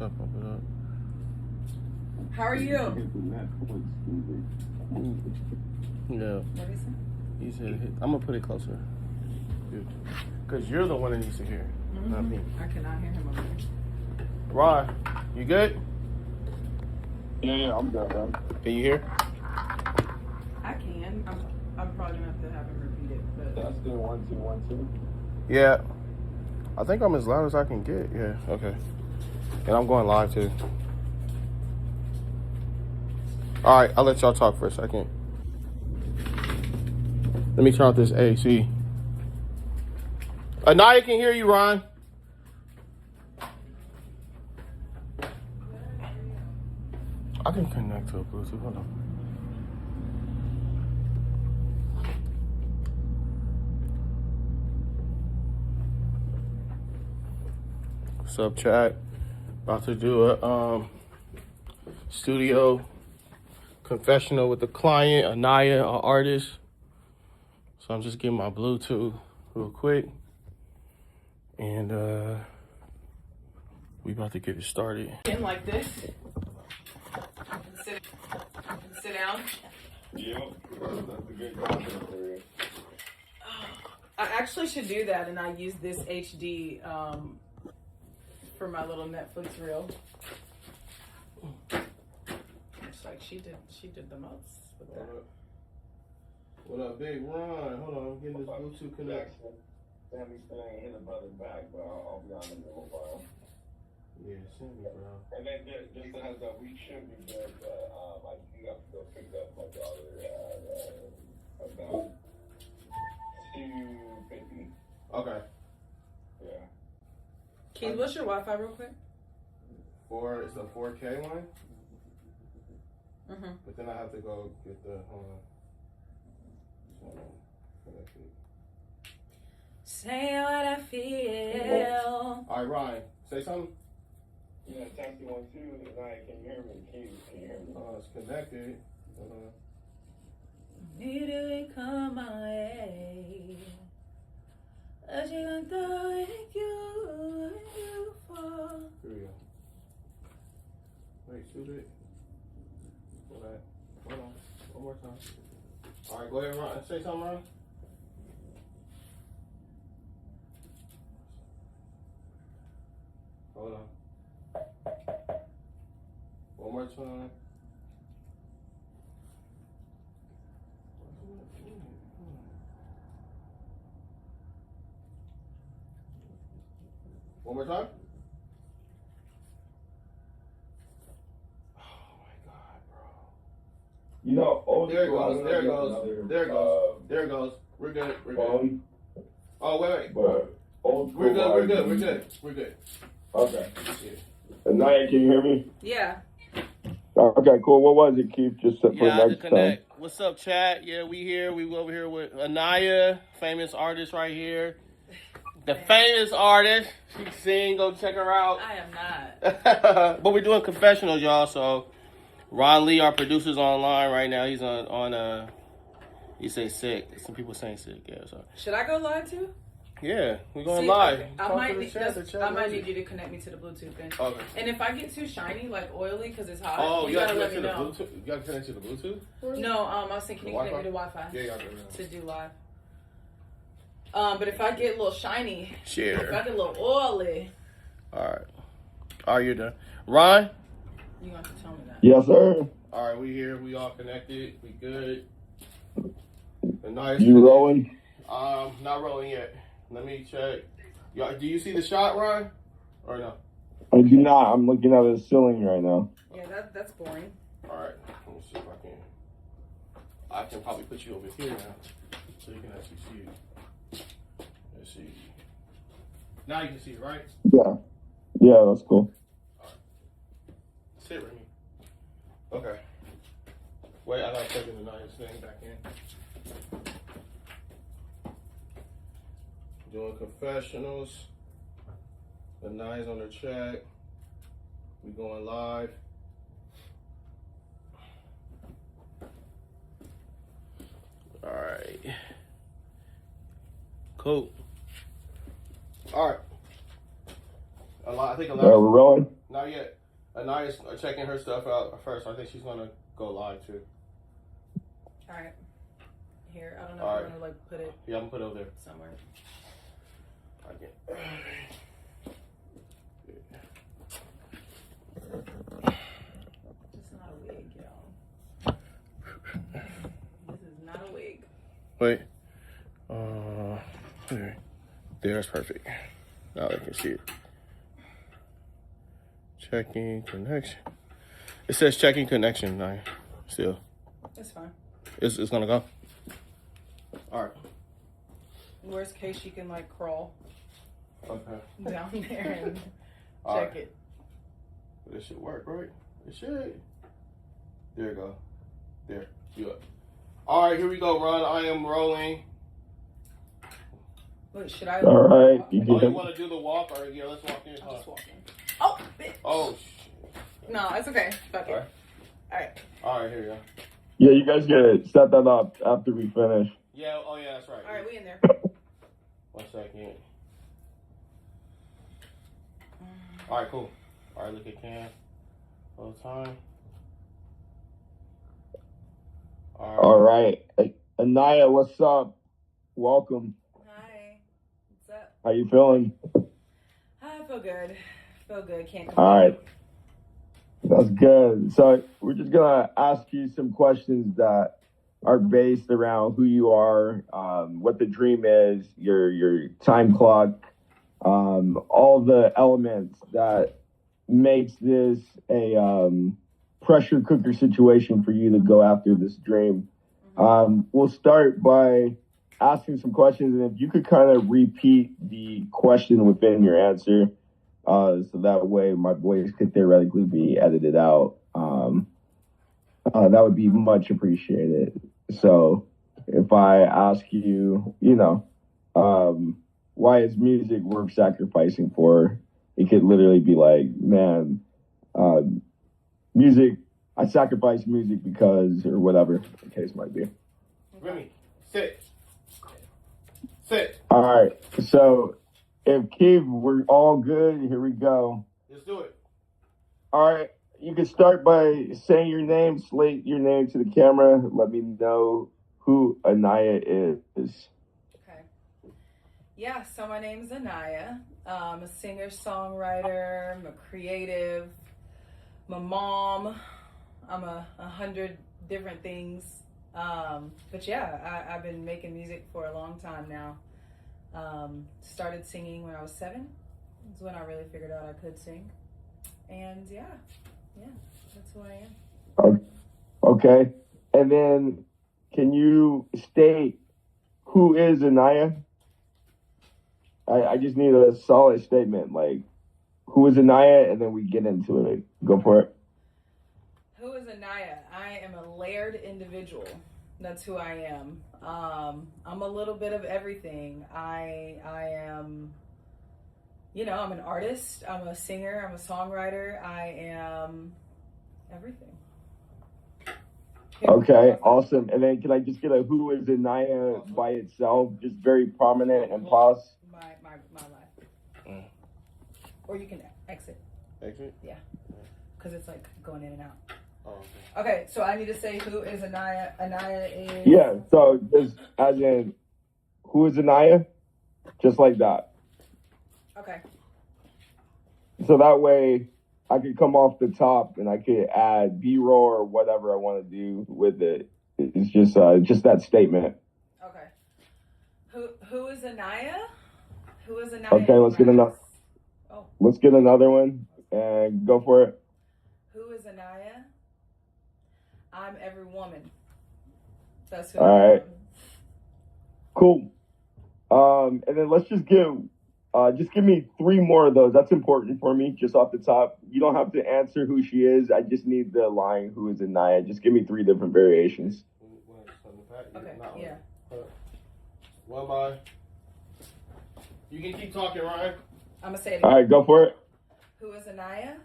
Pump it up. How are you? Yeah. What is it? He said, I'm gonna put it closer. Because you're the one that needs to hear, not me. I cannot hear him over here. Ron, you good? Yeah, I'm good, man. Can you hear? I can. I'm probably gonna have to have him repeat it, but That's doing 1 2 1 2. Yeah. I think I'm as loud as I can get. Yeah, okay. And I'm going live too. All right, I'll let y'all talk for a second. Let me turn off this AC. Anaya can hear you, Ron. I can connect to a Bluetooth. Hold on. What's up, chat? About to do a studio confessional with the client, Anaya, an artist. So I'm just getting my Bluetooth real quick. And we about to get it started. in like this. Sit down. Yeah, that's a good content for you. I actually should do that, and I use this HD for my little Netflix reel. It's like she did the most with that. What up, Big Ron? Hold on, I'm getting this Bluetooth connected. Sammy's saying hit a brother back, but I'll be on him in a little while. Yeah, send me, bro. And then just a heads up, we should be good, but I do have to go pick up my daughter at about 2:50. Okay. Yeah. Keith, what's your Wi-Fi real quick? It's a 4K one, Mm-hmm. but then I have to go get the connect it. Say what I feel. All right, Ryan, say something. Yeah, taxi 1 2. Tonight, can you hear me? Can you hear me? It's connected. Need to come my way. But you gonna throw it you fall. Here we go. Wait, shoot it. Hold on. One more time. All right, go ahead, Ryan. Say something, Ryan. Hold on. One more time. One more time. Oh my God, bro. You know, There it goes. There it goes. There it goes. There it goes. We're good. We're good. Oh wait. But old We're good. We're good. We're good. We're good. Okay. Yeah. Anaya, can you hear me? Yeah. Okay, cool. What was it, Keith? Just for Yeah, I had to next time. connect. What's up, chat? Yeah, we here. We over here with Anaya, famous artist right here. The famous artist. She sing. Go check her out. I am not. But we're doing confessionals, y'all. So Ron Lee, our producer's online right now. He's on he say sick. Some people saying sick. Yeah. So Should I go live too? yeah, we're going See, live. okay. Talk I might to the need, chat, the chat knows need it. you to connect me to the Bluetooth then. Okay. And if I get too shiny, like oily, because it's hot, Oh, you you gotta got let to me connect to the know. Bluetooth. You got to connect to the Bluetooth. No, I was saying, can you connect me to Wi-Fi? Wi-Fi? Yeah, yeah. To do live. But if I get a little shiny, if I Share. get a little oily, All right. All right, you're done. Ron. you have to tell me that. Yes, sir. All right, we here. We all connected. We good. Nice. You rolling? Not rolling yet. Let me check. Y'all, do you see the shot, Ron? Or no? I do not. I'm looking at the ceiling right now. Yeah, that's boring. All right. Let me see if I can. I can probably put you over here now, so you can actually see it. Let's see. Now you can see it, right? Yeah. Yeah, that's cool. Sit, Remy. Okay. Wait, I gotta plug in the nice thing back in. Doing confessionals. The nine's on the chat. We going live. All right. Cool. All right. I think a lot. We're rolling? Not yet. Anaya's checking her stuff out first. I think she's gonna go live too. All right. Here, I don't know All if right. I'm gonna like put it Yeah, I'm gonna put it over there. somewhere. I get. It's not a wig, y'all. This is not a wig. Wait. There. That's perfect. Now I can see it. Checking connection. It says checking connection. Still. It's fine. It's gonna go. All right. Worst case, you can like crawl Okay. down there and All check right. it. This should work, right? It should. There you go. There. You up. All right, here we go, Ron. I am rolling. Wait, should I? All right. Oh, you want to do the walk? All right, yeah, let's walk in. I'll just walk in. Oh, bitch. Oh, shit. No, it's okay. Fuck it. All right. All right. All right, here we go. Yeah, you guys gotta set that up after we finish. Yeah, oh, yeah, that's right. All right, we in there. 1 second. All right, cool. All right, look at Cam. All the time. All right. Anaya, what's up? Welcome. Hi. What's up? How you feeling? I feel good. Feel good. Can't complain. All right. That's good. So we're just gonna ask you some questions that are based around who you are, what the dream is, your time clock, all the elements that makes this a pressure cooker situation for you to go after this dream. We'll start by asking some questions, and if you could kind of repeat the question within your answer, so that way my voice could theoretically be edited out. That would be much appreciated. So if I ask you, why is music worth sacrificing for? It could literally be like, man, music, I sacrifice music because, or whatever the case might be. Remy, sit. Sit. All right. So if Keith, we're all good, here we go. Let's do it. All right. You can start by saying your name, slate your name to the camera. Let me know who Anaya is. Okay. Yeah, so my name is Anaya. I'm a singer, songwriter, I'm a creative, I'm a mom. I'm a 100 different things. But yeah, I've been making music for a long time now. Started singing when I was 7. That's when I really figured out I could sing. And yeah, that's who I am. Okay. And then can you state who is Anaya? I just need a solid statement, like who is Anaya, and then we get into it. Go for it. Who is Anaya? I am a layered individual. That's who I am. I'm a little bit of everything. I am, I'm an artist. I'm a singer. I'm a songwriter. I am everything. Okay, awesome. And then can I just get a who is Anaya by itself, just very prominent and pause? My life. Or you can exit. Exit? Yeah. Because it's like going in and out. Oh, Okay, so I need to say who is Anaya. Anaya is... Yeah, so just as in, who is Anaya? Just like that. Okay. So that way I could come off the top and I could add B-roll or whatever I want to do with it. It's just that statement. Okay. Who is Anaya? Who is Anaya? Okay, let's get another. Oh. Let's get another one and go for it. Who is Anaya? I'm every woman. That's who All I am. right. Cool. And then let's just give me 3 more of those. That's important for me, just off the top. You don't have to answer who she is. I just need the line, who is Anaya. Just give me 3 different variations. Okay, yeah. One by. You can keep talking, Ryan. I'm going to say it All again. right, go for it. Who is Anaya?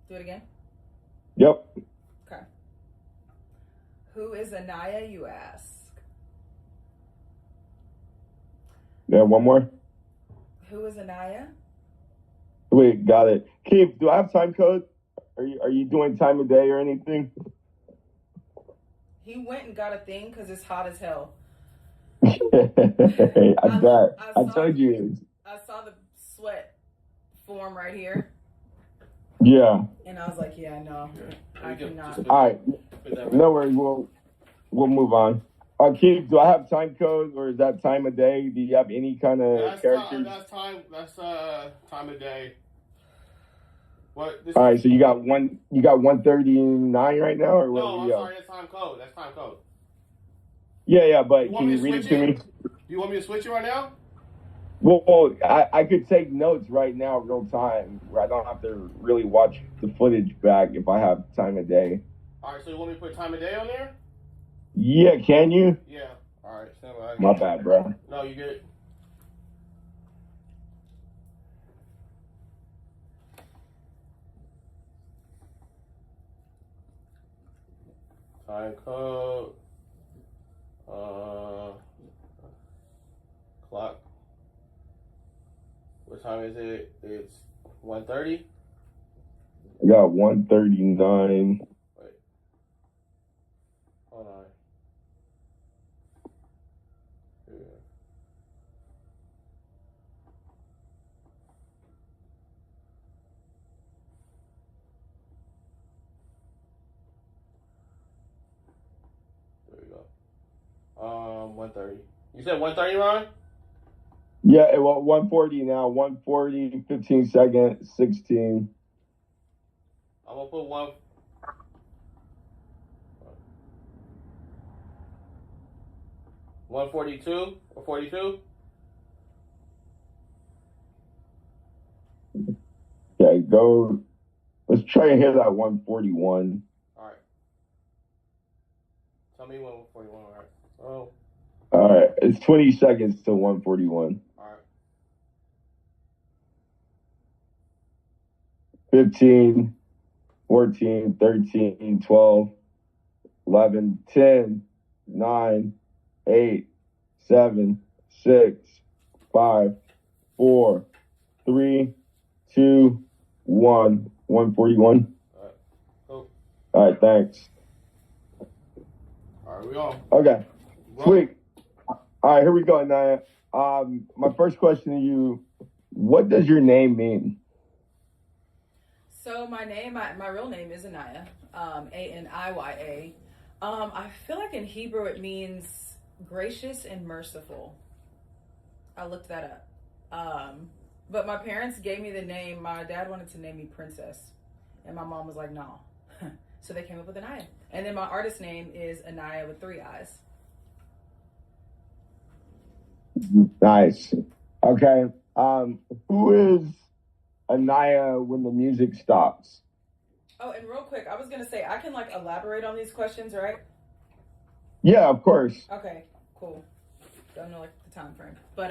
Do it again. Yep. Okay. Who is Anaya, you ask? Yeah, one more. Who is Anaya? Wait, got it. Keith, do I have time code? Are you doing time of day or anything? He went and got a thing because it's hot as hell. I bet. I I saw told you. I saw the sweat form right here, Yeah. and I was like, yeah, no, I cannot. All right. No worries. We'll move on. Keith, do I have time code or is that time of day? Do you have any kind of characters? That's time of day. What? All right, so you got 139 right now, or what? No, I'm sorry. That's time code. That's time code. Yeah, but You want can me you to read it switch to me? it? You want me to switch it right now? Well, I could take notes right now, real time, where I don't have to really watch the footage back if I have time of day. All right, so you want me to put time of day on there? Yeah, can you? Yeah. All right. Stand by. My bad, bro. No, you good. Time code. Clock. What time is it? It's 1:30. I got 139. Wait. Hold on. Yeah. There we go. 1:30. You said 1:30, Ron? Yeah, well, 140 now. 140, 15 seconds, 16. I'm gonna put 142 or 42. Okay, go. Let's try and hit that 141. All right. Tell me when 141. All right. Oh. All right, it's 20 seconds to 141. All right. 15, 14, 13, 12, 11, 10, 9, 8, 7, 6, 5, 4, 3, 2, 1. 141. All right. Cool. All right, thanks. All right, we on. Okay, Well, sweet. All right, here we go, Naya. My first question to you, what does your name mean? So my name, my real name is Aniya, Aniya. I feel like in Hebrew it means gracious and merciful. I looked that up. But my parents gave me the name. My dad wanted to name me Princess, and my mom was like, "No." So they came up with Aniya. And then my artist name is Aniya with 3 eyes. Nice. Okay. Who is Aniya when the music stops? Oh, and real quick, I was gonna say I can like elaborate on these questions, right? Yeah, of course. Okay, cool. Don't know like the time frame, but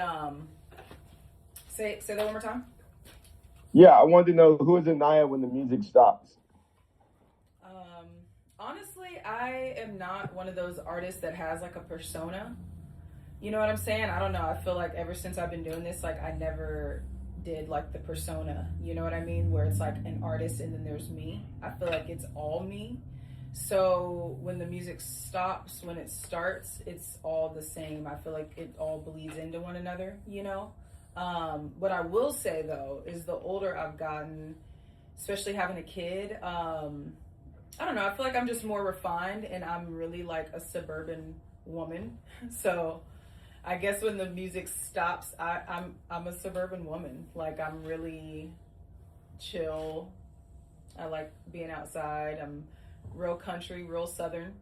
say that one more time. Yeah, I wanted to know who is Aniya when the music stops. Honestly, I am not one of those artists that has like a persona. You know what I'm saying? I don't know. I feel like ever since I've been doing this, like I never did like the persona. You know what I mean? Where it's like an artist and then there's me. I feel like it's all me. So when the music stops, when it starts, it's all the same. I feel like it all bleeds into one another, you know? What I will say though is the older I've gotten, especially having a kid, I don't know, I feel like I'm just more refined and I'm really like a suburban woman. So I guess when the music stops, I'm a suburban woman. Like I'm really chill. I like being outside. I'm real country, real southern.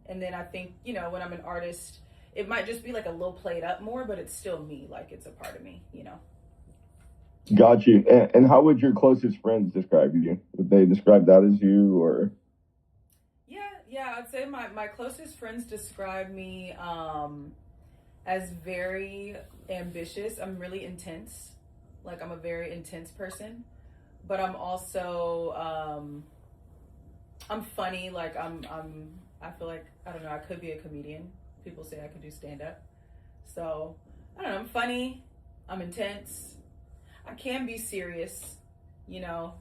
And then I think, you know, when I'm an artist, it might just be like a little played up more, but it's still me. Like it's a part of me, you know. Got you. And how would your closest friends describe you? Would they describe that as you or? Yeah, I'd say my closest friends describe me as very ambitious. I'm really intense. Like I'm a very intense person, but I'm also I'm funny. Like I feel like I don't know. I could be a comedian. People say I could do stand up. So I don't know. I'm funny. I'm intense. I can be serious. you know.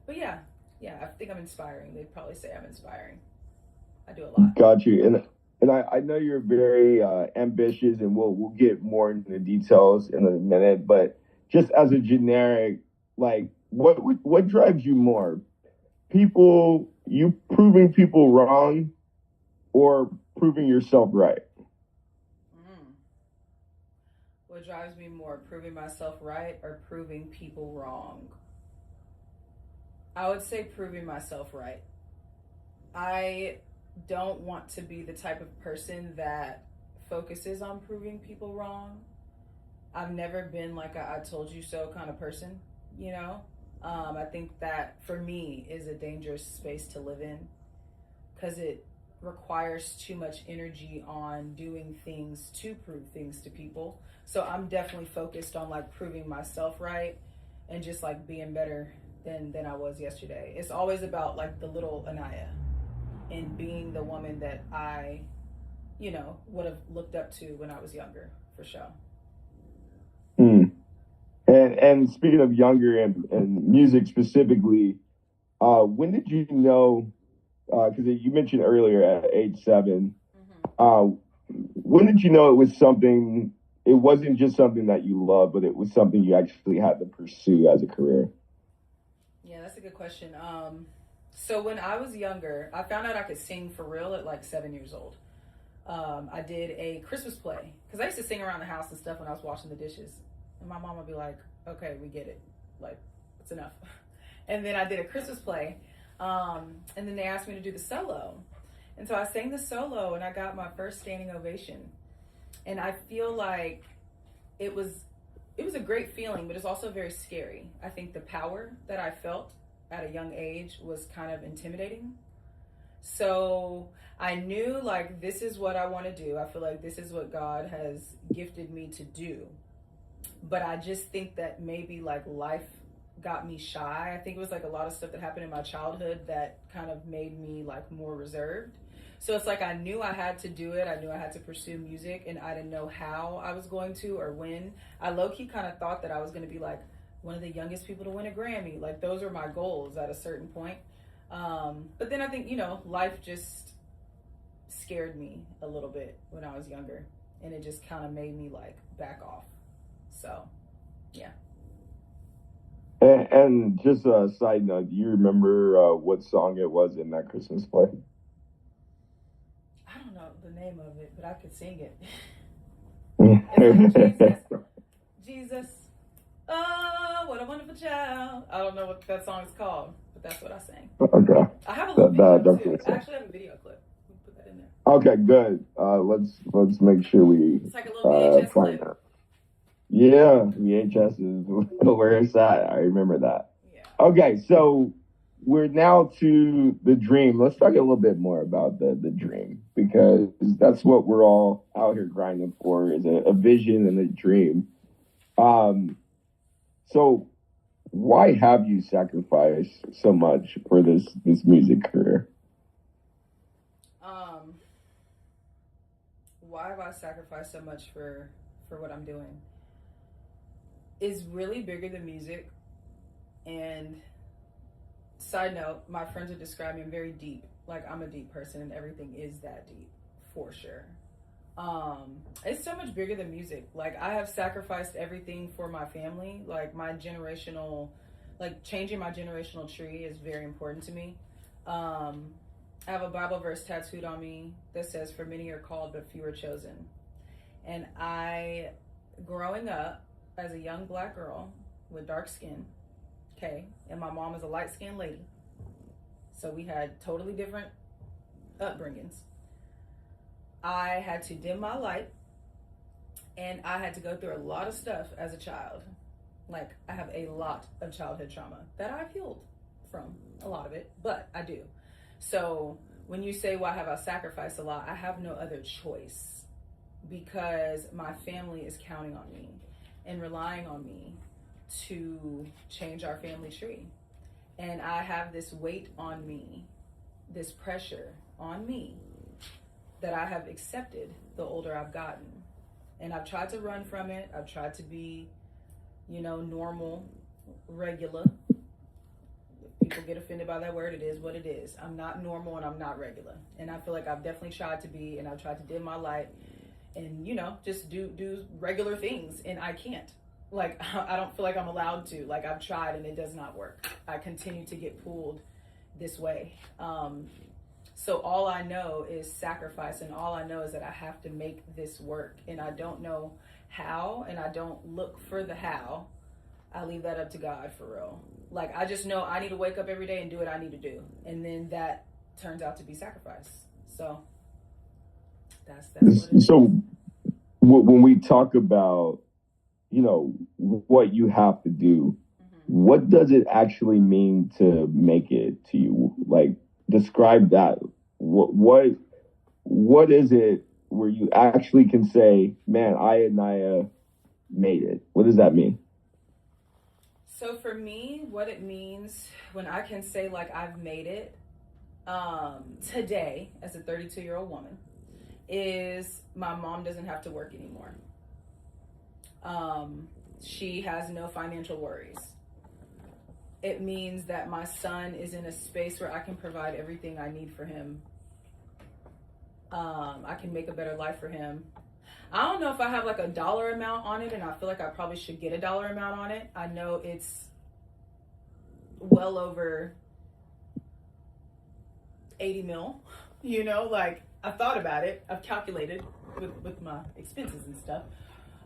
But yeah, I think I'm inspiring. They'd probably say I'm inspiring. I do a lot. Got you. And I know you're very ambitious, and we'll get more into the details in a minute. But just as a generic, like, what drives you more? You proving people wrong, or proving yourself right? Mm. What drives me more, proving myself right or proving people wrong? I would say proving myself right. I don't want to be the type of person that focuses on proving people wrong. I've never been like a I told you so kind of person, you know? I think that for me is a dangerous space to live in because it requires too much energy on doing things to prove things to people. So I'm definitely focused on like proving myself right and just like being better than I was yesterday. It's always about like the little Anaya and being the woman that I, you know, would have looked up to when I was younger, for sure. Mm. And speaking of younger and music specifically, when did you know? Because you mentioned earlier at age 7, when did you know it was something? It wasn't just something that you loved, but it was something you actually had to pursue as a career. Yeah, that's a good question. So when I was younger, I found out I could sing for real at like 7 years old. I did a Christmas play because I used to sing around the house and stuff when I was washing the dishes. And my mom would be like, okay, we get it. Like, it's enough. And then I did a Christmas play. And then they asked me to do the solo. And so I sang the solo and I got my first standing ovation. And I feel like it was a great feeling, but it's also very scary. I think the power that I felt at a young age was kind of intimidating. So I knew like this is what I want to do. I feel like this is what God has gifted me to do. But I just think that maybe like life got me shy. I think it was like a lot of stuff that happened in my childhood that kind of made me like more reserved. So it's like I knew I had to do it. I knew I had to pursue music and I didn't know how I was going to or when. I low-key kind of thought that I was going to be like one of the youngest people to win a Grammy. Like those were my goals at a certain point. But then I think, you know, life just scared me a little bit when I was younger and it just kind of made me like back off. So, yeah. And just a side note, do you remember what song it was in that Christmas play? I don't know the name of it, but I could sing it. It's like Jesus, oh, what a wonderful child. I don't know what that song is called, but that's what I sang. Okay. I have a little video too. That's I actually have a video clip. We put that in there. Okay, good. Let's make sure we It's like a little VHS find clip. that. Yeah, VHS is where it's at. I remember that. Yeah. Okay, so we're now to the dream. Let's talk a little bit more about the dream because that's what we're all out here grinding for is a vision and a dream. So why have you sacrificed so much for this music career? Why have I sacrificed so much for what I'm doing? Is really bigger than music. And side note, my friends would describe me, I'm very deep. Like I'm a deep person and everything is that deep for sure. It's so much bigger than music. Like I have sacrificed everything for my family. Like my generational, like changing my generational tree is very important to me. I have a Bible verse tattooed on me that says, for many are called, but few are chosen. And I, growing up as a young black girl with dark skin, okay, and my mom is a light-skinned lady, so we had totally different upbringings. I had to dim my light, and I had to go through a lot of stuff as a child. Like, I have a lot of childhood trauma that I've healed from, a lot of it, but I do. So when you say, why have I sacrificed a lot? I have no other choice because my family is counting on me and relying on me to change our family tree. And I have this weight on me, this pressure on me that I have accepted the older I've gotten. And I've tried to run from it. I've tried to be, normal regular. People get offended by that word. It is what it is. I'm not normal and I'm not regular. And I feel like I've definitely tried to be, and I've tried to dim my light and, you know, just do regular things. And I can't. Like, I don't feel like I'm allowed to. Like, I've tried and it does not work. I continue to get pulled this way. So all I know is sacrifice, and all I know is that I have to make this work. And I don't know how, and I don't look for the how. I leave that up to God, for real. Like, I just know I need to wake up every day and do what I need to do. And then that turns out to be sacrifice. So that's what it is. So when we talk about, you know, what you have to do, what does it actually mean to make it to you? Like, describe that. What is it where you actually can say, man, I, Anaya, made it? What does that mean? So for me, what it means when I can say, like, I've made it today as a 32-year-old woman is my mom doesn't have to work anymore. She has no financial worries. It means that my son is in a space where I can provide everything I need for him. I can make a better life for him. I don't know if I have like a dollar amount on it, and I feel like I probably should get a dollar amount on it. I know it's well over 80 mil, you know, like I've thought about it. I've calculated with my expenses and stuff.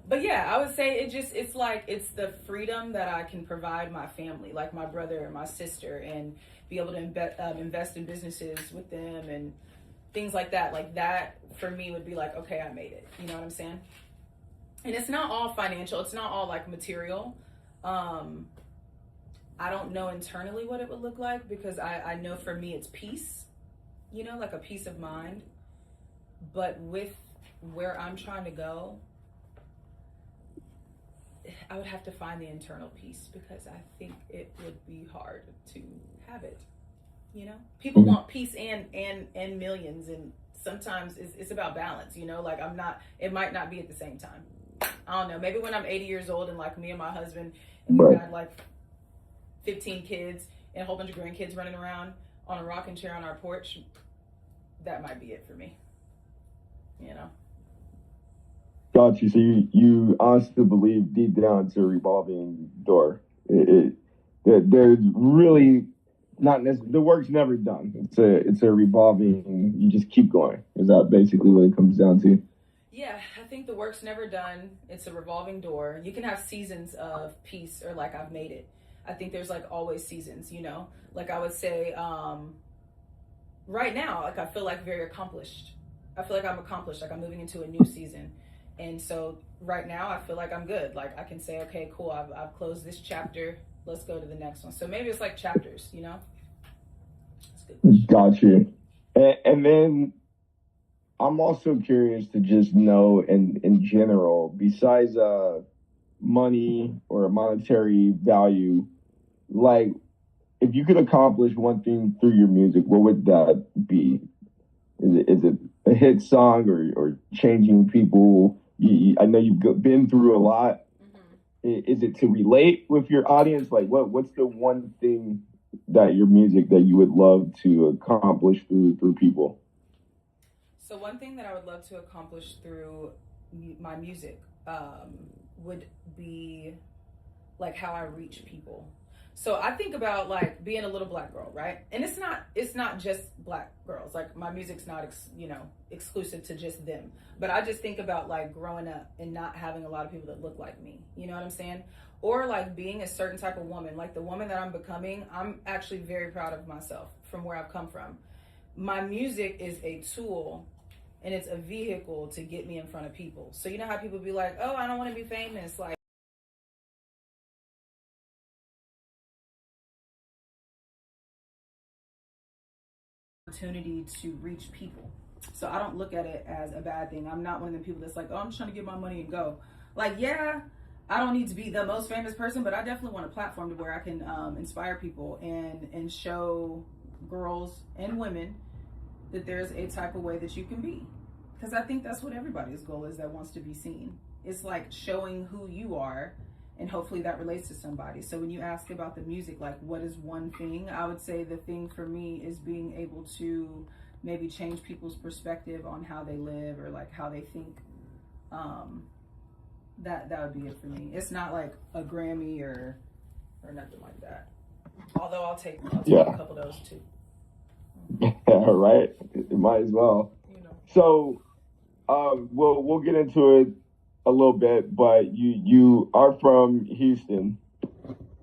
But yeah, I would say it's like, it's the freedom that I can provide my family, like my brother and my sister, and be able to invest in businesses with them and things like that. Like that for me would be like, okay, I made it. You know what I'm saying? And it's not all financial. It's not all like material. I don't know internally what it would look like, because I know for me it's peace, you know, like a peace of mind. But with where I'm trying to go, I would have to find the internal peace, because I think it would be hard to have it. You know, people want peace and millions, and sometimes it's about balance, you know, like it might not be at the same time. I don't know, maybe when I'm 80 years old and like me and my husband, and we've had like 15 kids and a whole bunch of grandkids running around on a rocking chair on our porch, that might be it for me, you know. Got you. So you honestly believe deep down it's a revolving door. There's really not necessarily, the work's never done. It's a revolving. You just keep going. Is that basically what it comes down to? Yeah, I think the work's never done. It's a revolving door. You can have seasons of peace, or like I've made it. I think there's like always seasons, you know. Like I would say, right now, like I feel like very accomplished. I feel like I'm accomplished. Like I'm moving into a new season. And so right now I feel like I'm good. Like I can say, okay, cool. I've closed this chapter. Let's go to the next one. So maybe it's like chapters, you know? That's a good question. Got you. And then I'm also curious to just know in general, besides money or monetary value, like if you could accomplish one thing through your music, what would that be? Is it a hit song or changing people? I know you've been through a lot. Mm-hmm. Is it to relate with your audience? Like what's the one thing that your music that you would love to accomplish through people? So one thing that I would love to accomplish through my music would be like how I reach people. So I think about like being a little black girl, right? And it's not just black girls. Like my music's not, exclusive to just them. But I just think about like growing up and not having a lot of people that look like me. You know what I'm saying? Or like being a certain type of woman, like the woman that I'm becoming. I'm actually very proud of myself from where I've come from. My music is a tool, and it's a vehicle to get me in front of people. So you know how people be like, oh, I don't want to be famous. Like, opportunity to reach people. So I don't look at it as a bad thing. I'm not one of the people that's like, oh, I'm just trying to get my money and go. Like, yeah, I don't need to be the most famous person, but I definitely want a platform to where I can inspire people and show girls and women that there's a type of way that you can be. Because I think that's what everybody's goal is that wants to be seen. It's like showing who you are and hopefully that relates to somebody. So when you ask about the music, like what is one thing, I would say the thing for me is being able to maybe change people's perspective on how they live or like how they think. That would be it for me. It's not like a Grammy or nothing like that. Although I'll take a couple of those too. Right? It might as well. You know. So, we'll get into it a little bit, but you are from Houston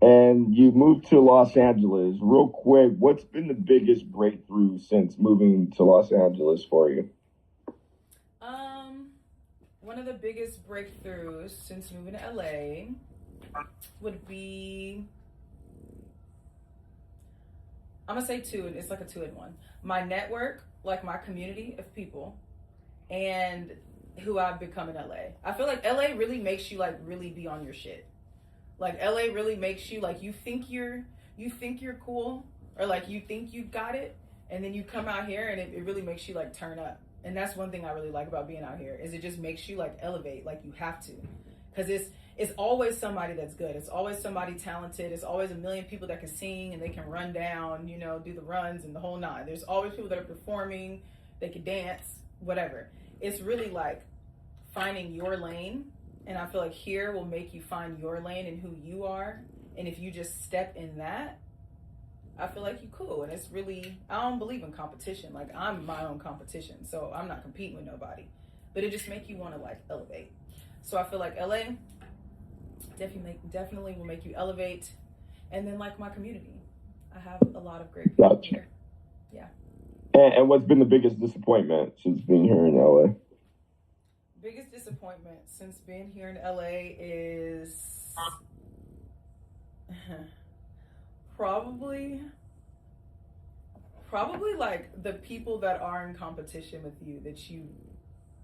and you moved to Los Angeles. Real quick, what's been the biggest breakthrough since moving to Los Angeles for you? One of the biggest breakthroughs since moving to LA would be, I'm gonna say two, and it's like a 2-in-1. My network, like my community of people, and who I've become in LA. I feel like LA really makes you like really be on your shit. Like LA really makes you like you think you're cool, or like you think you got it, and then you come out here and it really makes you like turn up. And that's one thing I really like about being out here, is it just makes you like elevate, like you have to. Because it's always somebody that's good. It's always somebody talented. It's always a million people that can sing and they can run down, you know, do the runs and the whole nine. There's always people that are performing, they can dance, whatever. It's really like finding your lane. And I feel like here will make you find your lane and who you are. And if you just step in that, I feel like you're cool. And it's really, I don't believe in competition. Like I'm my own competition, so I'm not competing with nobody. But it just make you want to like elevate. So I feel like LA definitely will make you elevate. And then like my community, I have a lot of great people here. Yeah. And what's been the biggest disappointment since being here in LA? Biggest disappointment since being here in LA is probably like the people that are in competition with you, that you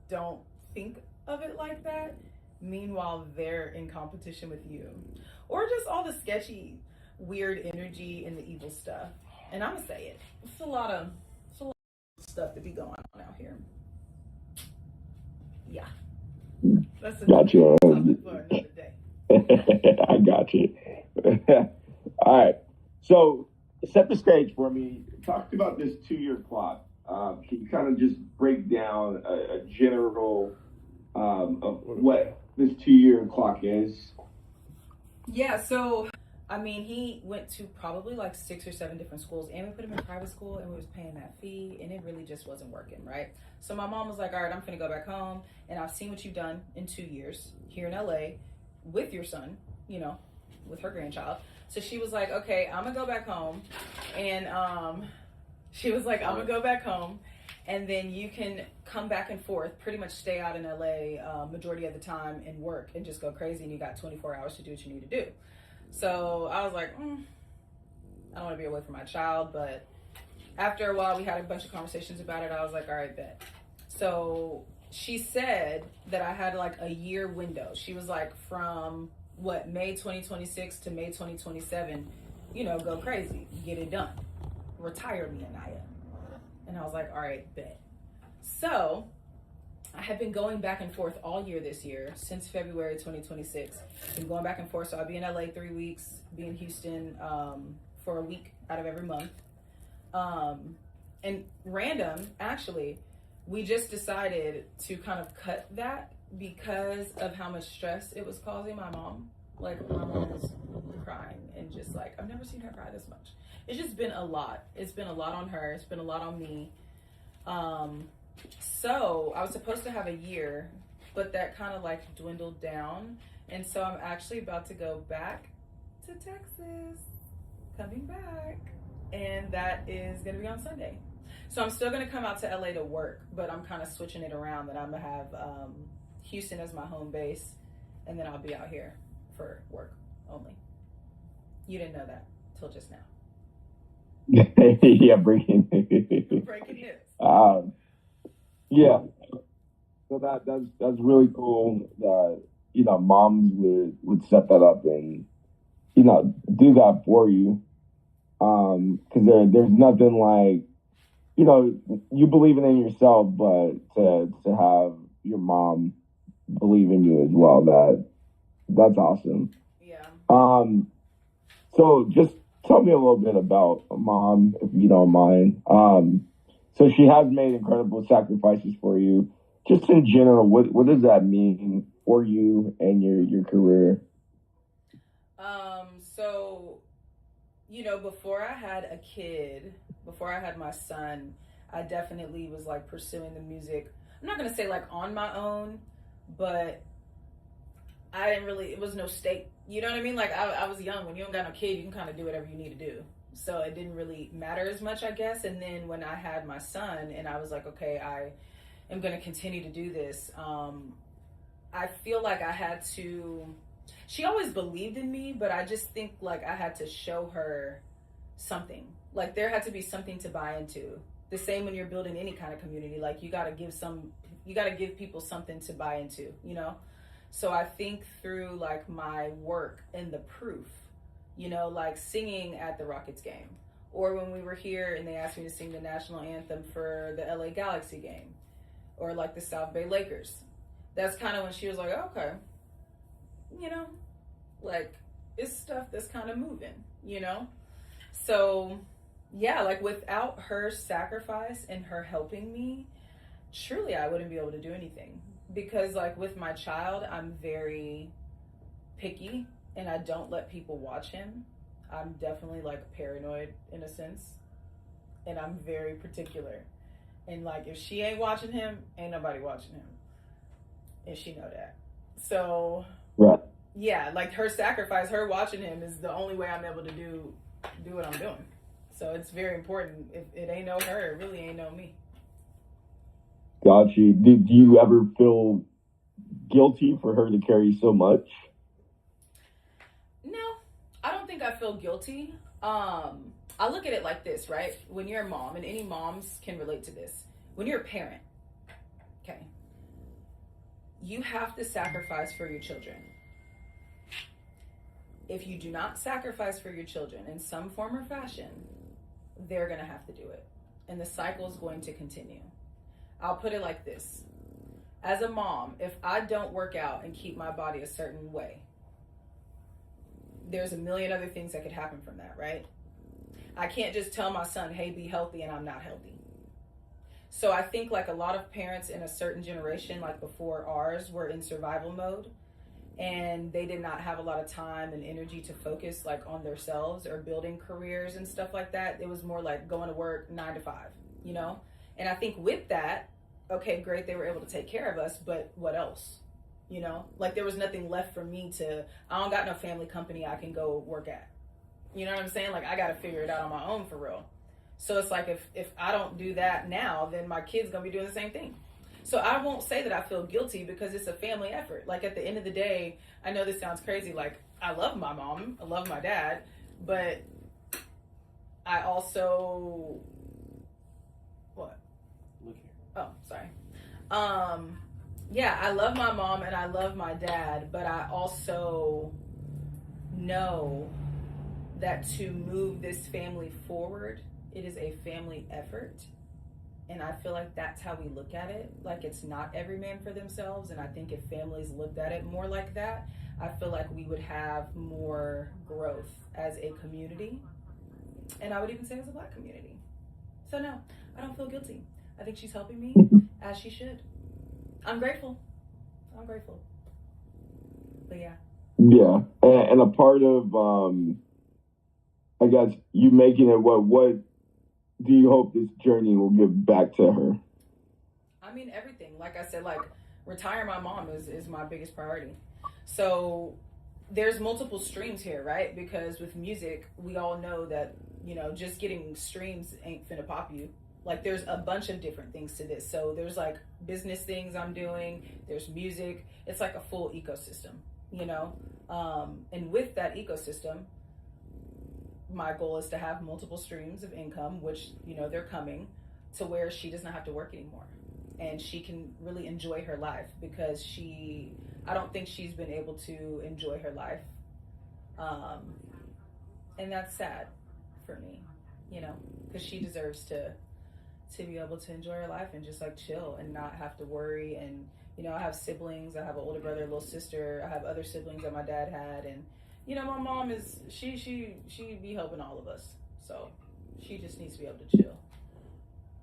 don't think of it like that. Meanwhile, they're in competition with you. Or just all the sketchy, weird energy and the evil stuff. And I'm gonna say it. It's a lot of stuff to be going on out here. Yeah. That's Gotcha. topic for another day. I got you. All right. So set the stage for me. Talk about this 2-year clock. Can you kind of just break down a general of what this 2-year clock is? Yeah, so I mean, he went to probably like 6 or 7 different schools, and we put him in private school, and we was paying that fee, and it really just wasn't working, right? So my mom was like, all right, I'm gonna go back home, and I've seen what you've done in 2 years here in LA with your son, you know, with her grandchild. So she was like, okay, I'm gonna go back home, and she was like, I'm gonna go back home, and then you can come back and forth, pretty much stay out in LA majority of the time and work and just go crazy, and you got 24 hours to do what you need to do. So I was like, I don't want to be away from my child. But after a while, we had a bunch of conversations about it. I was like, all right, bet. So she said that I had like a year window. She was like, from May 2026 to May 2027, you know, go crazy, get it done, retire me, Anaya. And I was like, all right, bet. So I have been going back and forth all year this year, since February 2026. Been going back and forth. So I'll be in LA 3 weeks, be in Houston for a week out of every month. And random, actually, we just decided to kind of cut that because of how much stress it was causing my mom. Like my mom was crying and just like, I've never seen her cry this much. It's just been a lot. It's been a lot on her. It's been a lot on me. So I was supposed to have a year, but that kind of like dwindled down. And so I'm actually about to go back to Texas, coming back. And that is going to be on Sunday. So I'm still going to come out to LA to work, but I'm kind of switching it around, that I'm going to have Houston as my home base. And then I'll be out here for work only. You didn't know that till just now. Yeah, breaking news. Yeah. So that's really cool that, you know, moms would set that up and, you know, do that for you. Cause there's nothing like, you know, you believing in yourself, but to have your mom believe in you as well, that's awesome. Um, so just tell me a little bit about mom, if you don't mind. So she has made incredible sacrifices for you. Just in general, what does that mean for you and your career? So, you know, before I had a kid, before I had my son, I definitely was like pursuing the music. I'm not gonna say like on my own, but I didn't really, it was no stake. You know what I mean? Like I was young. When you don't got no kid, you can kind of do whatever you need to do. So it didn't really matter as much, I guess. And then when I had my son and I was like, okay, I am going to continue to do this. I feel like I had to, she always believed in me, but I just think like I had to show her something. Like there had to be something to buy into. The same when you're building any kind of community, like you got to give people something to buy into, you know? So I think through like my work and the proof, you know, like singing at the Rockets game, or when we were here and they asked me to sing the national anthem for the LA Galaxy game, or like the South Bay Lakers. That's kind of when she was like, okay, you know, like it's stuff that's kind of moving, you know? So yeah, like without her sacrifice and her helping me, truly I wouldn't be able to do anything. Because like with my child, I'm very picky and I don't let people watch him. I'm definitely like paranoid in a sense, and I'm very particular. And like if she ain't watching him, ain't nobody watching him, and she know that. So Right. yeah, like her sacrifice, her watching him is the only way I'm able to do what I'm doing. So it's very important. If it ain't no her, it really ain't no me. Got you. Did you ever feel guilty for her to carry so much? No, I don't think I feel guilty. I look at it like this, right? When you're a mom, and any moms can relate to this. When you're a parent, okay, you have to sacrifice for your children. If you do not sacrifice for your children in some form or fashion, they're going to have to do it. And the cycle is going to continue. I'll put it like this. As a mom, if I don't work out and keep my body a certain way, there's a million other things that could happen from that, right? I can't just tell my son, hey, be healthy, and I'm not healthy. So I think like a lot of parents in a certain generation, like before ours, were in survival mode, and they did not have a lot of time and energy to focus like on themselves or building careers and stuff like that. It was more like going to work 9 to 5, you know? And I think with that, okay, great, they were able to take care of us, but what else? You know, like there was nothing left for me I don't got no family company I can go work at. You know what I'm saying? Like I got to figure it out on my own for real. So it's like if I don't do that now, then my kid's going to be doing the same thing. So I won't say that I feel guilty because it's a family effort. Like at the end of the day, I know this sounds crazy. Like I love my mom, I love my dad, but I also, what? Look here. Oh, sorry. Yeah, I love my mom and I love my dad, but I also know that to move this family forward, it is a family effort. And I feel like that's how we look at it. Like it's not every man for themselves. And I think if families looked at it more like that, I feel like we would have more growth as a community. And I would even say as a Black community. So no, I don't feel guilty. I think she's helping me as she should. I'm grateful. But yeah. Yeah, and a part of, I guess, you making it, what do you hope this journey will give back to her? I mean, everything. Like I said, like retiring my mom is my biggest priority. So there's multiple streams here, right? Because with music, we all know that, you know, just getting streams ain't finna pop you. Like there's a bunch of different things to this. So there's like business things I'm doing, there's music. It's like a full ecosystem, you know? And with that ecosystem, my goal is to have multiple streams of income, which, you know, they're coming, to where she does not have to work anymore. And she can really enjoy her life because I don't think she's been able to enjoy her life. And that's sad for me, you know, because she deserves to be able to enjoy her life and just like chill and not have to worry. And, you know, I have siblings. I have an older brother, a little sister. I have other siblings that my dad had. And, you know, my mom is she be helping all of us, so she just needs to be able to chill.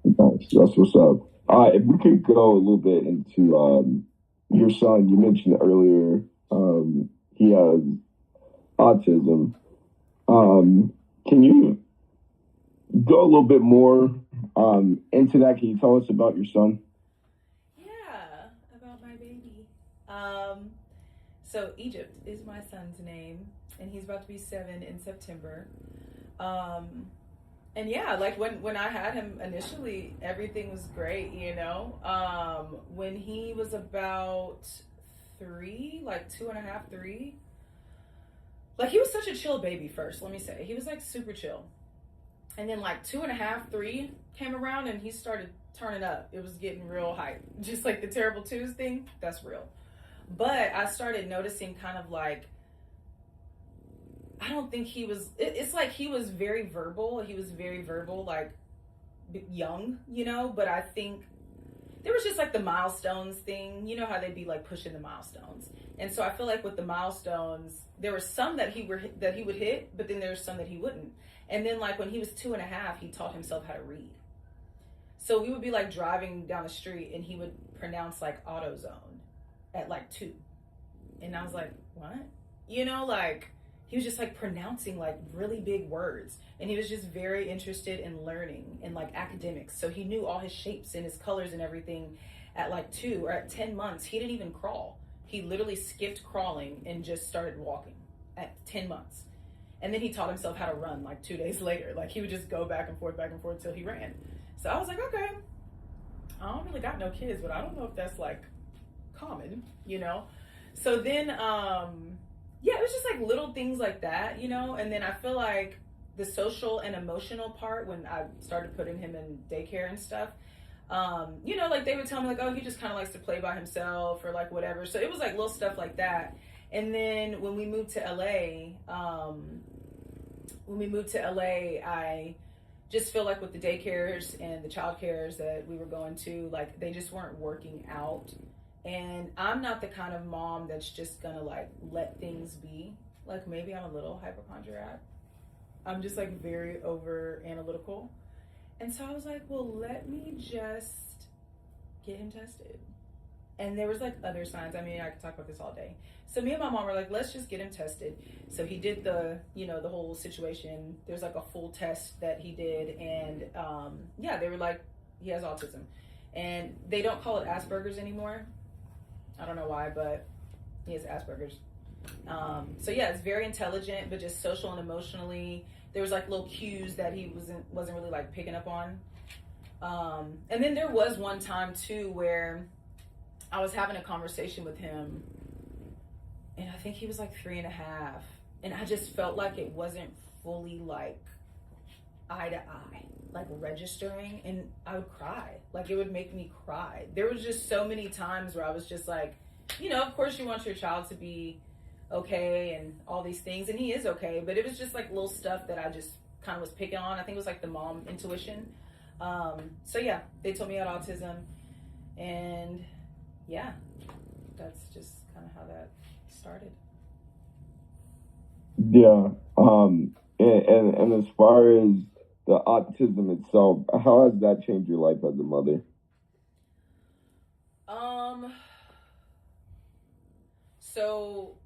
Nice. That's what's up. If we could go a little bit into your son, you mentioned earlier he has autism. Can you go a little bit more into that? Can you tell us about your son? Yeah, about my baby. So Egypt is my son's name, and he's about to be 7 in September. And yeah, like when I had him initially, everything was great, you know. When he was about 3, like 2.5, 3, like he was such a chill baby first, let me say. He was like super chill. And then like 2.5, 3 came around and he started turning up. It was getting real hype. Just like the Terrible Twos thing, that's real. But I started noticing kind of like, I don't think he was, it's like he was very verbal. He was very verbal, like young, you know, but I think there was just like the milestones thing. You know how they'd be like pushing the milestones. And so I feel like with the milestones, there were some that he would hit, but then there were some that he wouldn't. And then like when he was 2.5, he taught himself how to read. So we would be like driving down the street and he would pronounce like AutoZone at like 2. And I was like, what? You know, like he was just like pronouncing like really big words. And he was just very interested in learning and like academics. So he knew all his shapes and his colors and everything at like 2 or at 10 months. He didn't even crawl. He literally skipped crawling and just started walking at 10 months. And then he taught himself how to run like 2 days later. Like he would just go back and forth until he ran. So I was like, okay, I don't really got no kids, but I don't know if that's like common, you know? So then, yeah, it was just like little things like that, you know? And then I feel like the social and emotional part, when I started putting him in daycare and stuff, you know, like they would tell me like, oh, he just kind of likes to play by himself or like whatever. So it was like little stuff like that. And then when we moved to LA, I just feel like with the daycares and the child cares that we were going to, like they just weren't working out. And I'm not the kind of mom that's just gonna like let things be. Like maybe I'm a little hypochondriac. I'm just like very over analytical. And so I was like, well, let me just get him tested. And there was like other signs. I mean, I could talk about this all day. So me and my mom were like, let's just get him tested. So he did the, you know, the whole situation. There's like a full test that he did. And yeah, they were like, he has autism. And they don't call it Asperger's anymore. I don't know why, but he has Asperger's. So yeah, it's very intelligent, but just social and emotionally. There was like little cues that he wasn't really like picking up on. And then there was one time too where I was having a conversation with him, and I think he was like 3.5, and I just felt like it wasn't fully like eye to eye, like registering, and I would cry. Like it would make me cry. There was just so many times where I was just like, you know, of course you want your child to be okay and all these things, and he is okay, but it was just like little stuff that I just kind of was picking on. I think it was like the mom intuition. So yeah, they told me I had autism, and yeah, that's just kind of how that started. Yeah. And as far as the autism itself, how has that changed your life as a mother? So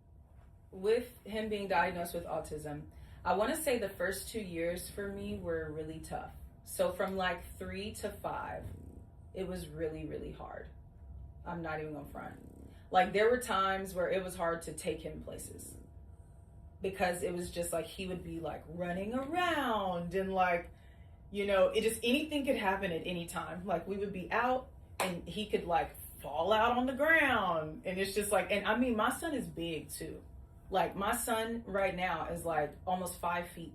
with him being diagnosed with autism, I want to say the first 2 years for me were really tough. So from like 3 to 5, it was really, really hard. I'm not even gonna front. Like there were times where it was hard to take him places because it was just like he would be like running around and like, you know, it just anything could happen at any time. Like we would be out and he could like fall out on the ground, and it's just like, and I mean my son is big too. Like my son right now is like almost 5 feet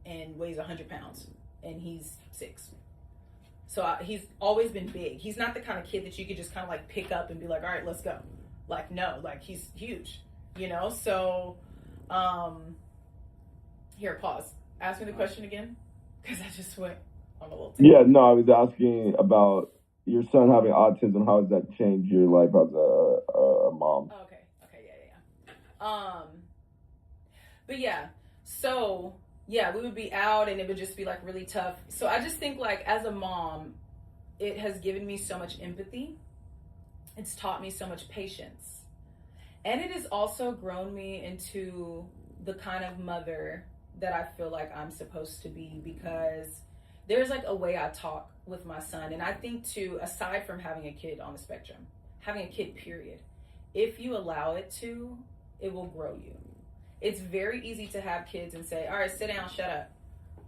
and weighs 100 pounds, and he's 6. So he's always been big. He's not the kind of kid that you could just kind of like pick up and be like, all right, let's go. Like, no, like he's huge, you know? So, here, pause. Ask me the question again, because I just went on a little tangent. Yeah, no, I was asking about your son having autism. How has that changed your life as a mom? Okay, yeah. But yeah, so yeah, we would be out and it would just be like really tough. So I just think like as a mom, it has given me so much empathy. It's taught me so much patience. And it has also grown me into the kind of mother that I feel like I'm supposed to be, because there's like a way I talk with my son. And I think too, aside from having a kid on the spectrum, having a kid, period, if you allow it to, it will grow you. It's very easy to have kids and say, all right, sit down, shut up.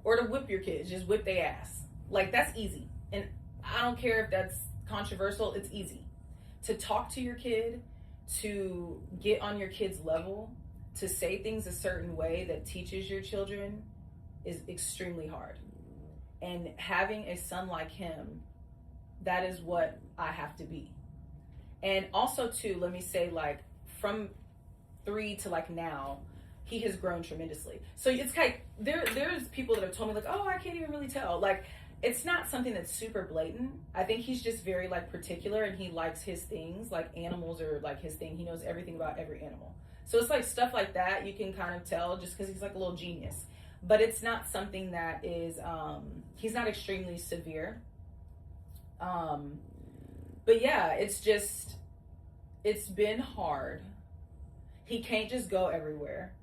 Or to whip your kids, just whip their ass. Like, that's easy. And I don't care if that's controversial, it's easy. To talk to your kid, to get on your kid's level, to say things a certain way that teaches your children is extremely hard. And having a son like him, that is what I have to be. And also too, let me say, like, from 3 to like now, he has grown tremendously. So it's kind of, there's people that have told me like, oh, I can't even really tell. Like, it's not something that's super blatant. I think he's just very like particular, and he likes his things. Like, animals are like his thing. He knows everything about every animal. So it's like stuff like that you can kind of tell just because he's like a little genius. But it's not something that is, he's not extremely severe. But yeah, it's been hard. He can't just go everywhere.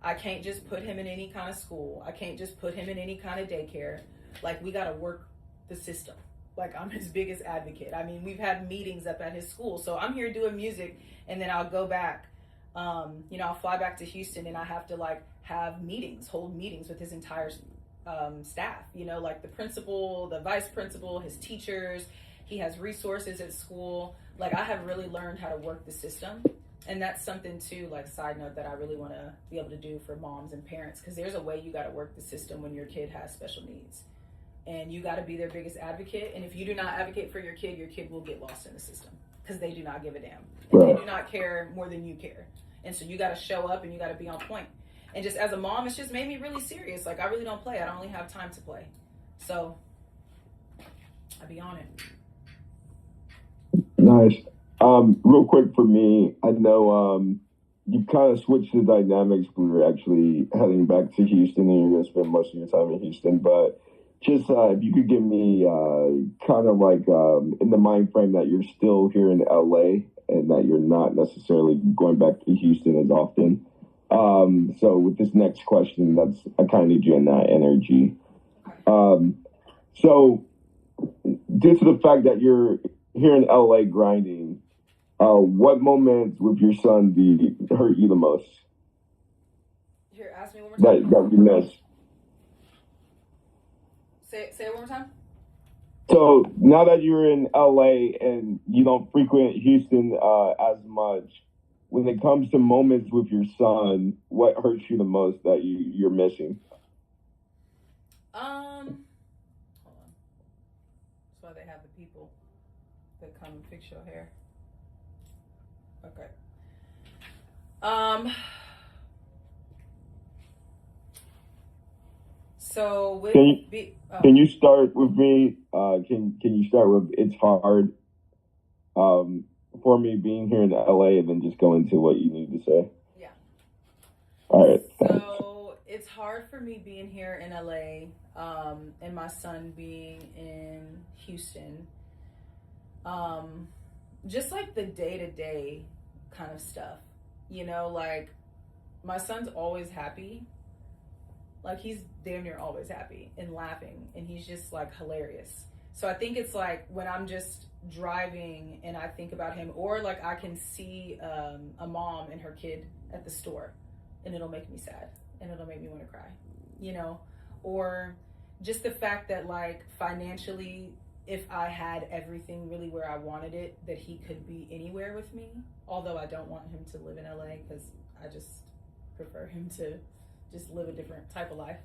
I can't just put him in any kind of school. I can't just put him in any kind of daycare. Like, we got to work the system. Like, I'm his biggest advocate. I mean, we've had meetings up at his school. So I'm here doing music, and then I'll go back. I'll fly back to Houston, and I have to like have meetings, hold meetings with his entire staff. Like the principal, the vice principal, his teachers. He has resources at school. Like, I have really learned how to work the system. And that's something too, like, side note, that I really want to be able to do for moms and parents, because there's a way you got to work the system when your kid has special needs, and you got to be their biggest advocate. And if you do not advocate for your kid will get lost in the system, because they do not give a damn, and they do not care more than you care. And so you got to show up, and you got to be on point. And just as a mom, it's just made me really serious. Like, I really don't play. I don't really have time to play. So I be on it. Nice. Real quick for me, I know you kind of switched the dynamics. We were actually heading back to Houston, and you're going to spend most of your time in Houston. But just if you could give me kind of like in the mind frame that you're still here in LA and that you're not necessarily going back to Houston as often. So with this next question, I kind of need you in that energy. So due to the fact that you're here in LA grinding, what moments with your son hurt you the most? Here, ask me one more time. That you miss. Say it one more time. So now that you're in LA and you don't frequent Houston as much, when it comes to moments with your son, what hurts you the most that you're missing? Hold on. That's why they have the people that come and fix your hair. Okay. So with can you start with me? Can you start with it's hard for me being here in LA, and then just go into what you need to say? Yeah. All right. So it's hard for me being here in LA, and my son being in Houston. Just like the day-to-day kind of stuff, like my son's always happy. Like, he's damn near always happy and laughing, and he's just like hilarious. So I think it's like when I'm just driving and I think about him, or like I can see a mom and her kid at the store, and it'll make me sad, and it'll make me want to cry, or just the fact that, like, financially, if I had everything really where I wanted it, that he could be anywhere with me. Although I don't want him to live in LA, because I just prefer him to just live a different type of life.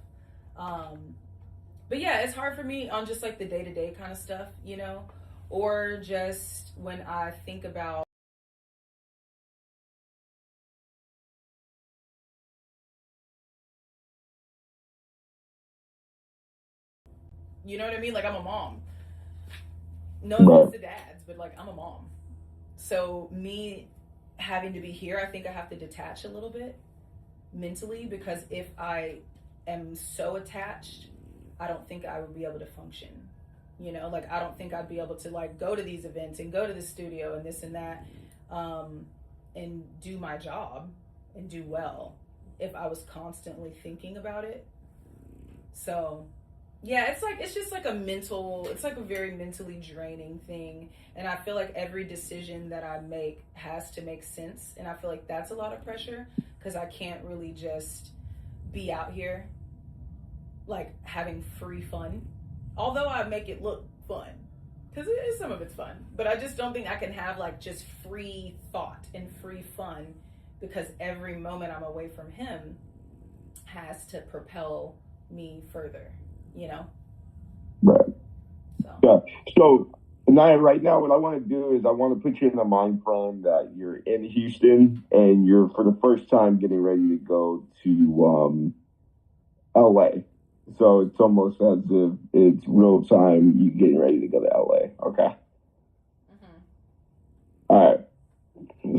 But yeah, it's hard for me on just like the day-to-day kind of stuff, or just when I think about you know what I mean? Like, I'm a mom. No offense to dads, but like, I'm a mom. So me having to be here, I think I have to detach a little bit. mentally, because if I am so attached, I don't think I would be able to function. You know, like I don't think I'd be able to like go to these events and go to the studio and this and that, and do my job and do well if I was constantly thinking about it. So yeah, it's just like it's like a very mentally draining thing. And I feel like every decision that I make has to make sense. And I feel like that's a lot of pressure because I can't really just be out here like having free fun. Although I make it look fun, because some of it's fun, but I just don't think I can have like just free thought and free fun, because every moment I'm away from him has to propel me further, you know? Right. So. Yeah. So, Naya, right now, what I want to do is I want to put you in the mind frame that you're in Houston and you're for the first time getting ready to go to LA. So it's almost as if it's real time you getting ready to go to LA. Okay. Mm-hmm. All right.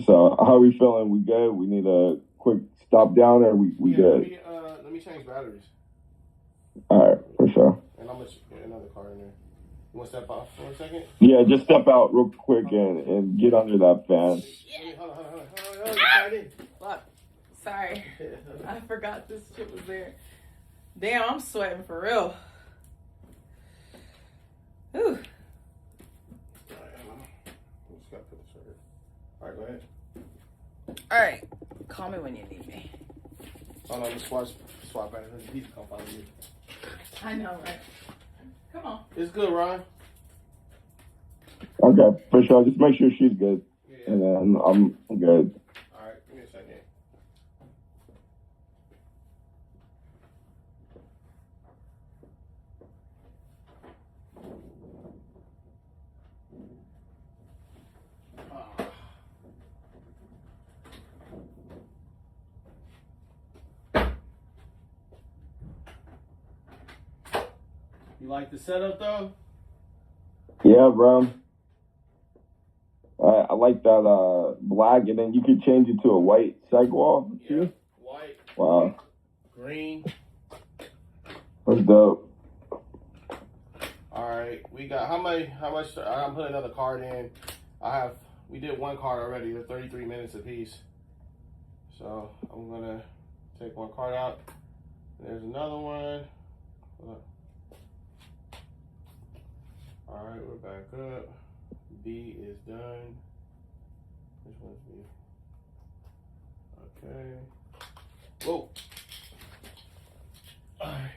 So how are we feeling? We good? We need a quick stop down, or we good? Let me change batteries. All right, for sure. And I'm gonna get another car in there. You want to step off for a second? Yeah, just step out real quick and get under that fan. Yeah. Hold on. Look, sorry. I forgot this shit was there. Damn, I'm sweating for real. Whew. Alright, just gotta put this right here. Alright, go ahead. Alright, call me when you need me. Oh no, just swap batteries. He can come follow you. I know, right? Come on. It's good, Ron. Okay, for sure. Just make sure she's good, Yeah. and then I'm good. Alright, give me a second. You like the setup though? Yeah, bro. I like that black, and then you could change it to a white sidewall too. White. Wow, Green. that's dope. Alright, we got how much I'm putting another card in. We did one card already, they're 33 minutes apiece. So I'm gonna take one card out. There's another one. Alright, we're back up. B is done. Which one's B? Okay. Whoa. Alright.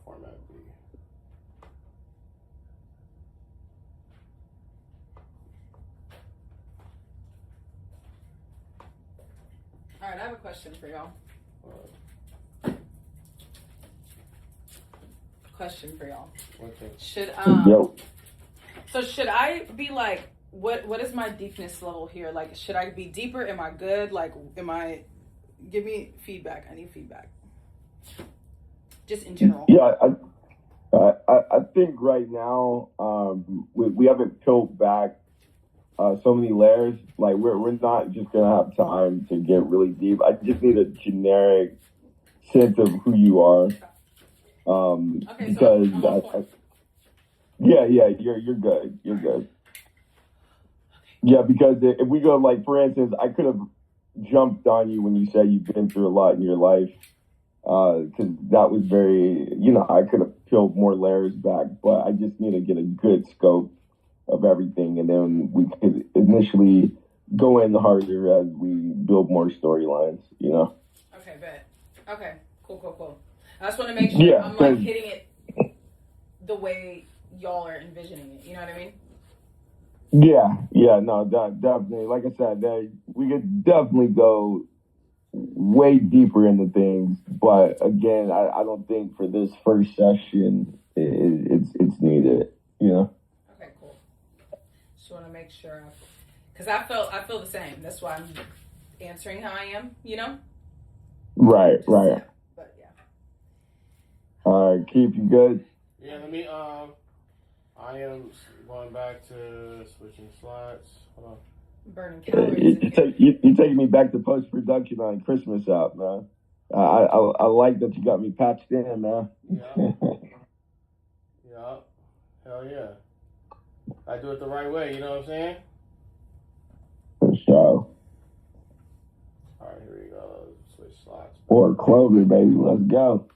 Format B. All right, I have a question for y'all. Question for y'all. Okay. Yo. So should I be like, what is my deepness level here? Like, should I be deeper? Am I good? Like, give me feedback. I need feedback. Just in general. Yeah, I think right now we haven't peeled back so many layers. Like we're not just gonna have time to get really deep. I just need a generic sense of who you are. Okay, Because so yeah, you're good. You're good. Yeah, because if we go like, for instance, I could have jumped on you when you said you've been through a lot in your life. Because that was very, I could have peeled more layers back, but I just need to get a good scope of everything, and then we could initially go in harder as we build more storylines, Okay, bet. Okay, cool. I just want to make sure I'm like hitting it the way y'all are envisioning it. You know what I mean? Yeah, no, definitely. Like I said, we could definitely go way deeper into things. But again, I don't think for this first session it's needed. You know. Okay, cool. Just want to make sure, because I feel the same. That's why I'm answering how I am. You know. Right. Just, Right. yeah, but yeah. All right. Keep you good. Yeah, let me, I am going back to switching slots. Hold on. Burning calories. You taking me back to post production on Christmas out, man. I like that you got me patched in, man. Yeah. Yeah. Hell yeah. I do it the right way, you know what I'm saying? For sure. Alright, here we go. Switch slots. Or Clover, baby. Let's go.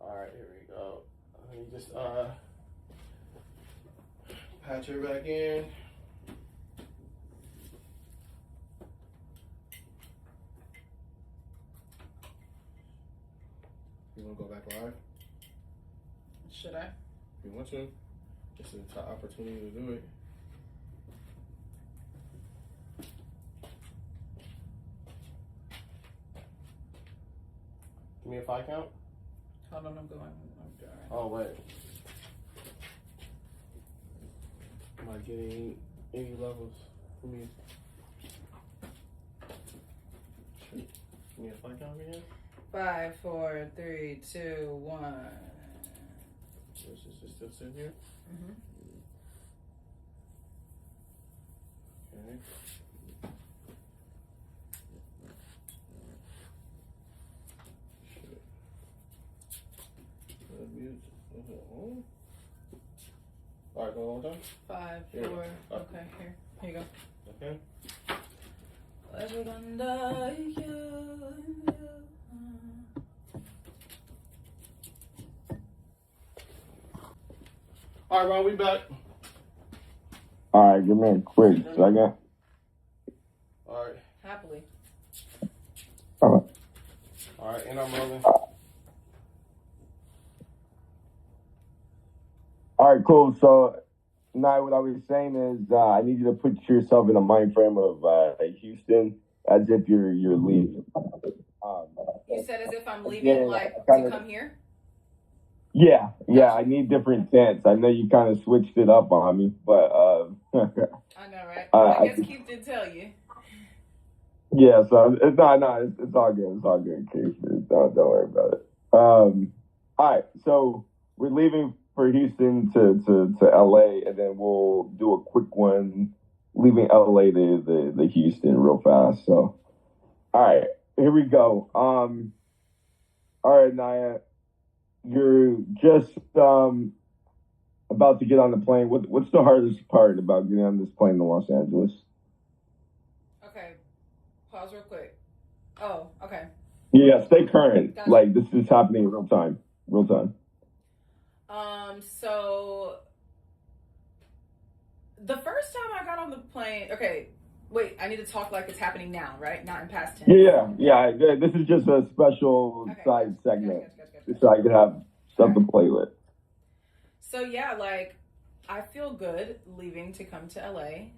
Alright, here we go. Let me just patch her back in. You wanna go back live? Should I? If you want to. It's an opportunity to do it. Give me a 5 count. Hold on, I'm doing. Oh, wait. Am I getting any levels for me? Shoot. Give me a 5 count again. 5, 4, 3, 2, 1. Is this still sitting here? Mm-hmm. Okay. Shit. Mute. All right, go one more time. 5, Here. 4. Okay, here you go. Okay. All right, Ron, we back. All right, give me a quick second. All right. Happily. All right, and I'm rolling. All right, cool. So now what I was saying is I need you to put yourself in a mind frame of Houston as if you're leaving. You said as if I'm leaving, yeah, like, kinda, to come here? Yeah, I need different scents. I know you kind of switched it up on me, but I know, right? I guess Keith did tell you. yeah. So it's all good. It's all good, Keith. Don't worry about it. All right, so we're leaving for Houston to LA, and then we'll do a quick one leaving LA to the Houston real fast. So, all right, here we go. All right, Naya. You're just about to get on the plane. What's the hardest part about getting on this plane to Los Angeles? Okay. Pause real quick. Oh, okay. Yeah, stay current. Gotcha. Like this is happening in real time. Real time. So the first time I got on the plane, okay, wait, I need to talk like it's happening now, right? Not in past tense. Yeah. This is just a special side segment. Gotcha. So I can have stuff to play with. So yeah, like I feel good leaving to come to LA.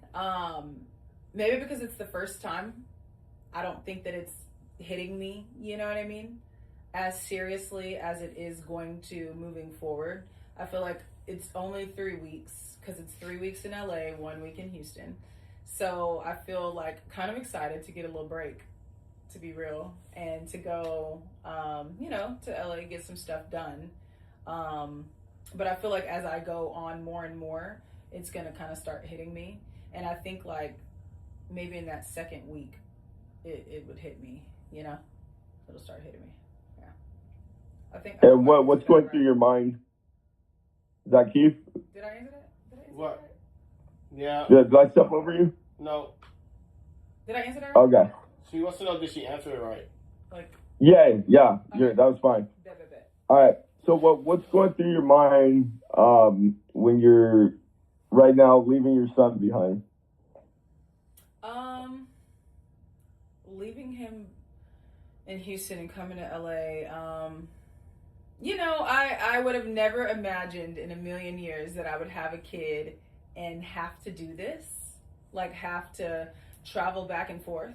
Maybe because it's the first time, I don't think that it's hitting me, you know what I mean? As seriously as it is going to moving forward. I feel like it's only 3 weeks because it's 3 weeks in LA, 1 week in Houston. So I feel like kind of excited to get a little break, to be real, and to go, to LA, get some stuff done. But I feel like as I go on more and more, it's going to kind of start hitting me. And I think like maybe in that second week, it would hit me, it'll start hitting me. Yeah. I think. And what's going through your mind? Is that Keith? Did I answer that? What? Yeah. Did I step over you? No. Did I answer that right? Okay. She wants to know, did she answer it right? Like. Yeah. Okay. That was fine. Bet. All right. So what's going through your mind when you're right now leaving your son behind? Leaving him in Houston and coming to LA. I would have never imagined in a million years that I would have a kid and have to do this, like have to travel back and forth.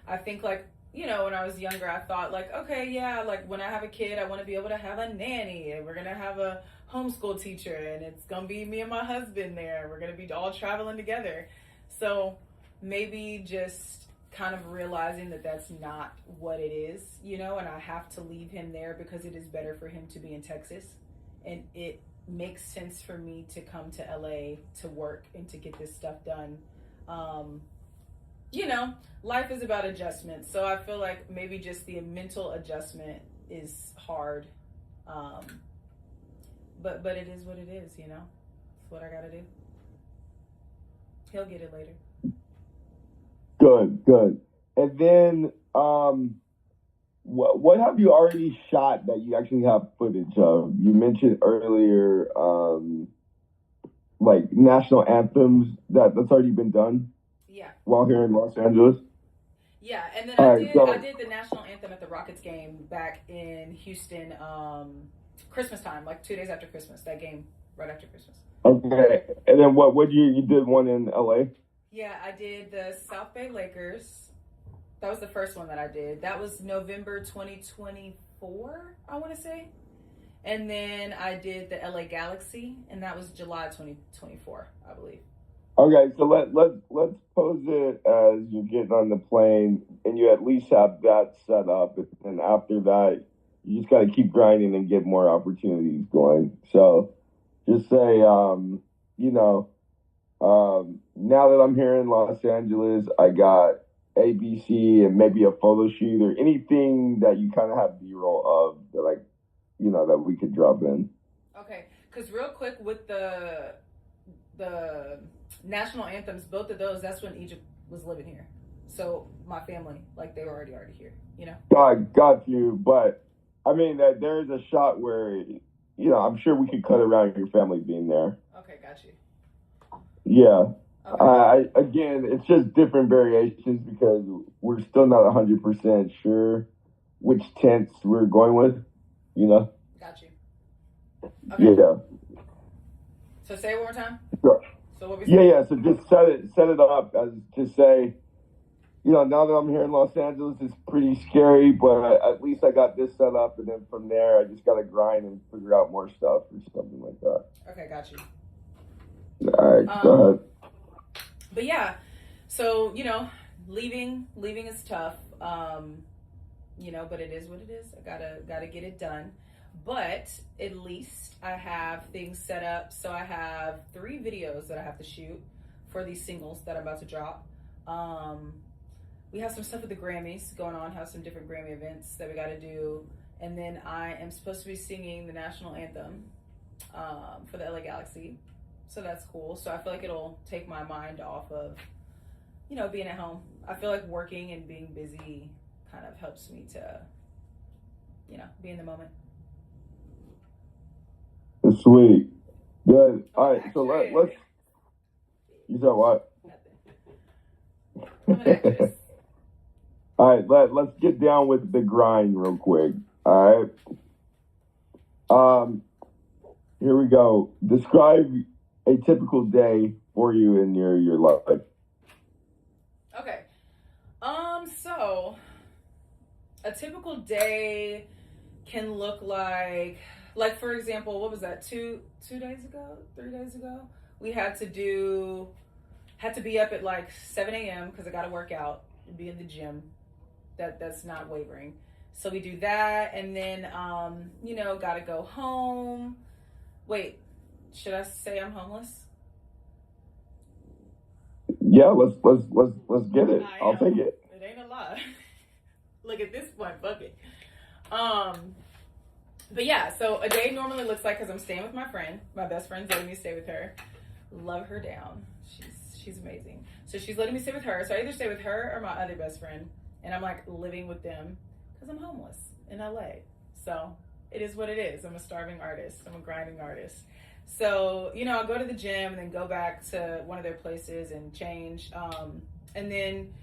I think like you know, when I was younger, I thought like, okay, yeah, like when I have a kid, I want to be able to have a nanny, and we're gonna have a homeschool teacher, and it's gonna be me and my husband there. We're gonna be all traveling together. So maybe just kind of realizing that that's not what it is, you know, and I have to leave him there because it is better for him to be in Texas, and it makes sense for me to come to LA to work and to get this stuff done. You know, life is about adjustment. So I feel like maybe just the mental adjustment is hard. But it is what it is, you know? It's what I gotta do. He'll get it later. Good. And then, what have you already shot that you actually have footage of? You mentioned earlier, like national anthems that's already been done. Yeah. While here in Los Angeles. Yeah, and then All I right, did so- I did the national anthem at the Rockets game back in Houston, Christmas time, like 2 days after Christmas. That game right after Christmas. Okay. And then what you did one in LA? Yeah, I did the South Bay Lakers. That was the first one that I did. That was November 2024, I want to say. And then I did the LA Galaxy, and that was July 2024, I believe. Okay, so let's pose it as you're getting on the plane and you at least have that set up, and after that you just got to keep grinding and get more opportunities going. So just say, now that I'm here in Los Angeles, I got ABC and maybe a photo shoot or anything that you kind of have B-roll of that, that we could drop in. Okay, because real quick with the national anthems, both of those, that's when Egypt was living here. So my family, like they were already here, you know? Got you. But I mean, there is a shot where, I'm sure we could cut around your family being there. Okay, got you. Yeah. Okay. Again, it's just different variations because we're still not 100% sure which tents we're going with, Got you. Okay. Yeah. So say it one more time. Sure. So what we Yeah. So just set it up as to say, now that I'm here in Los Angeles, it's pretty scary, but at least I got this set up, and then from there, I just got to grind and figure out more stuff or something like that. Okay, got you. All right, go ahead. But yeah, so leaving is tough. But it is what it is. I gotta get it done. But at least I have things set up. So I have 3 videos that I have to shoot for these singles that I'm about to drop. We have some stuff with the Grammys going on, have some different Grammy events that we got to do. And then I am supposed to be singing the national anthem for the LA Galaxy. So that's cool. So I feel like it'll take my mind off of, being at home. I feel like working and being busy kind of helps me to, be in the moment. Sweet. Good. All right, so Actress. let's. You said what? Nothing. I'm an actress. All right, let's get down with the grind real quick. All right. Here we go. Describe a typical day for you in your life. Okay. So a typical day can look like for example, what was that? 3 days ago? We had to be up at like 7 a.m. because I got to work out and be in the gym. That's not wavering. So we do that, and then got to go home. Wait, should I say I'm homeless? Yeah, let's get it. I'll take it. It ain't a lot. Look, at this point, fuck it. But yeah, so a day normally looks like, because I'm staying with my friend. My best friend's letting me stay with her. Love her down. She's amazing. So she's letting me stay with her. So I either stay with her or my other best friend. And I'm like living with them because I'm homeless in LA. So it is what it is. I'm a starving artist. I'm a grinding artist. So, I'll go to the gym and then go back to one of their places and change. And then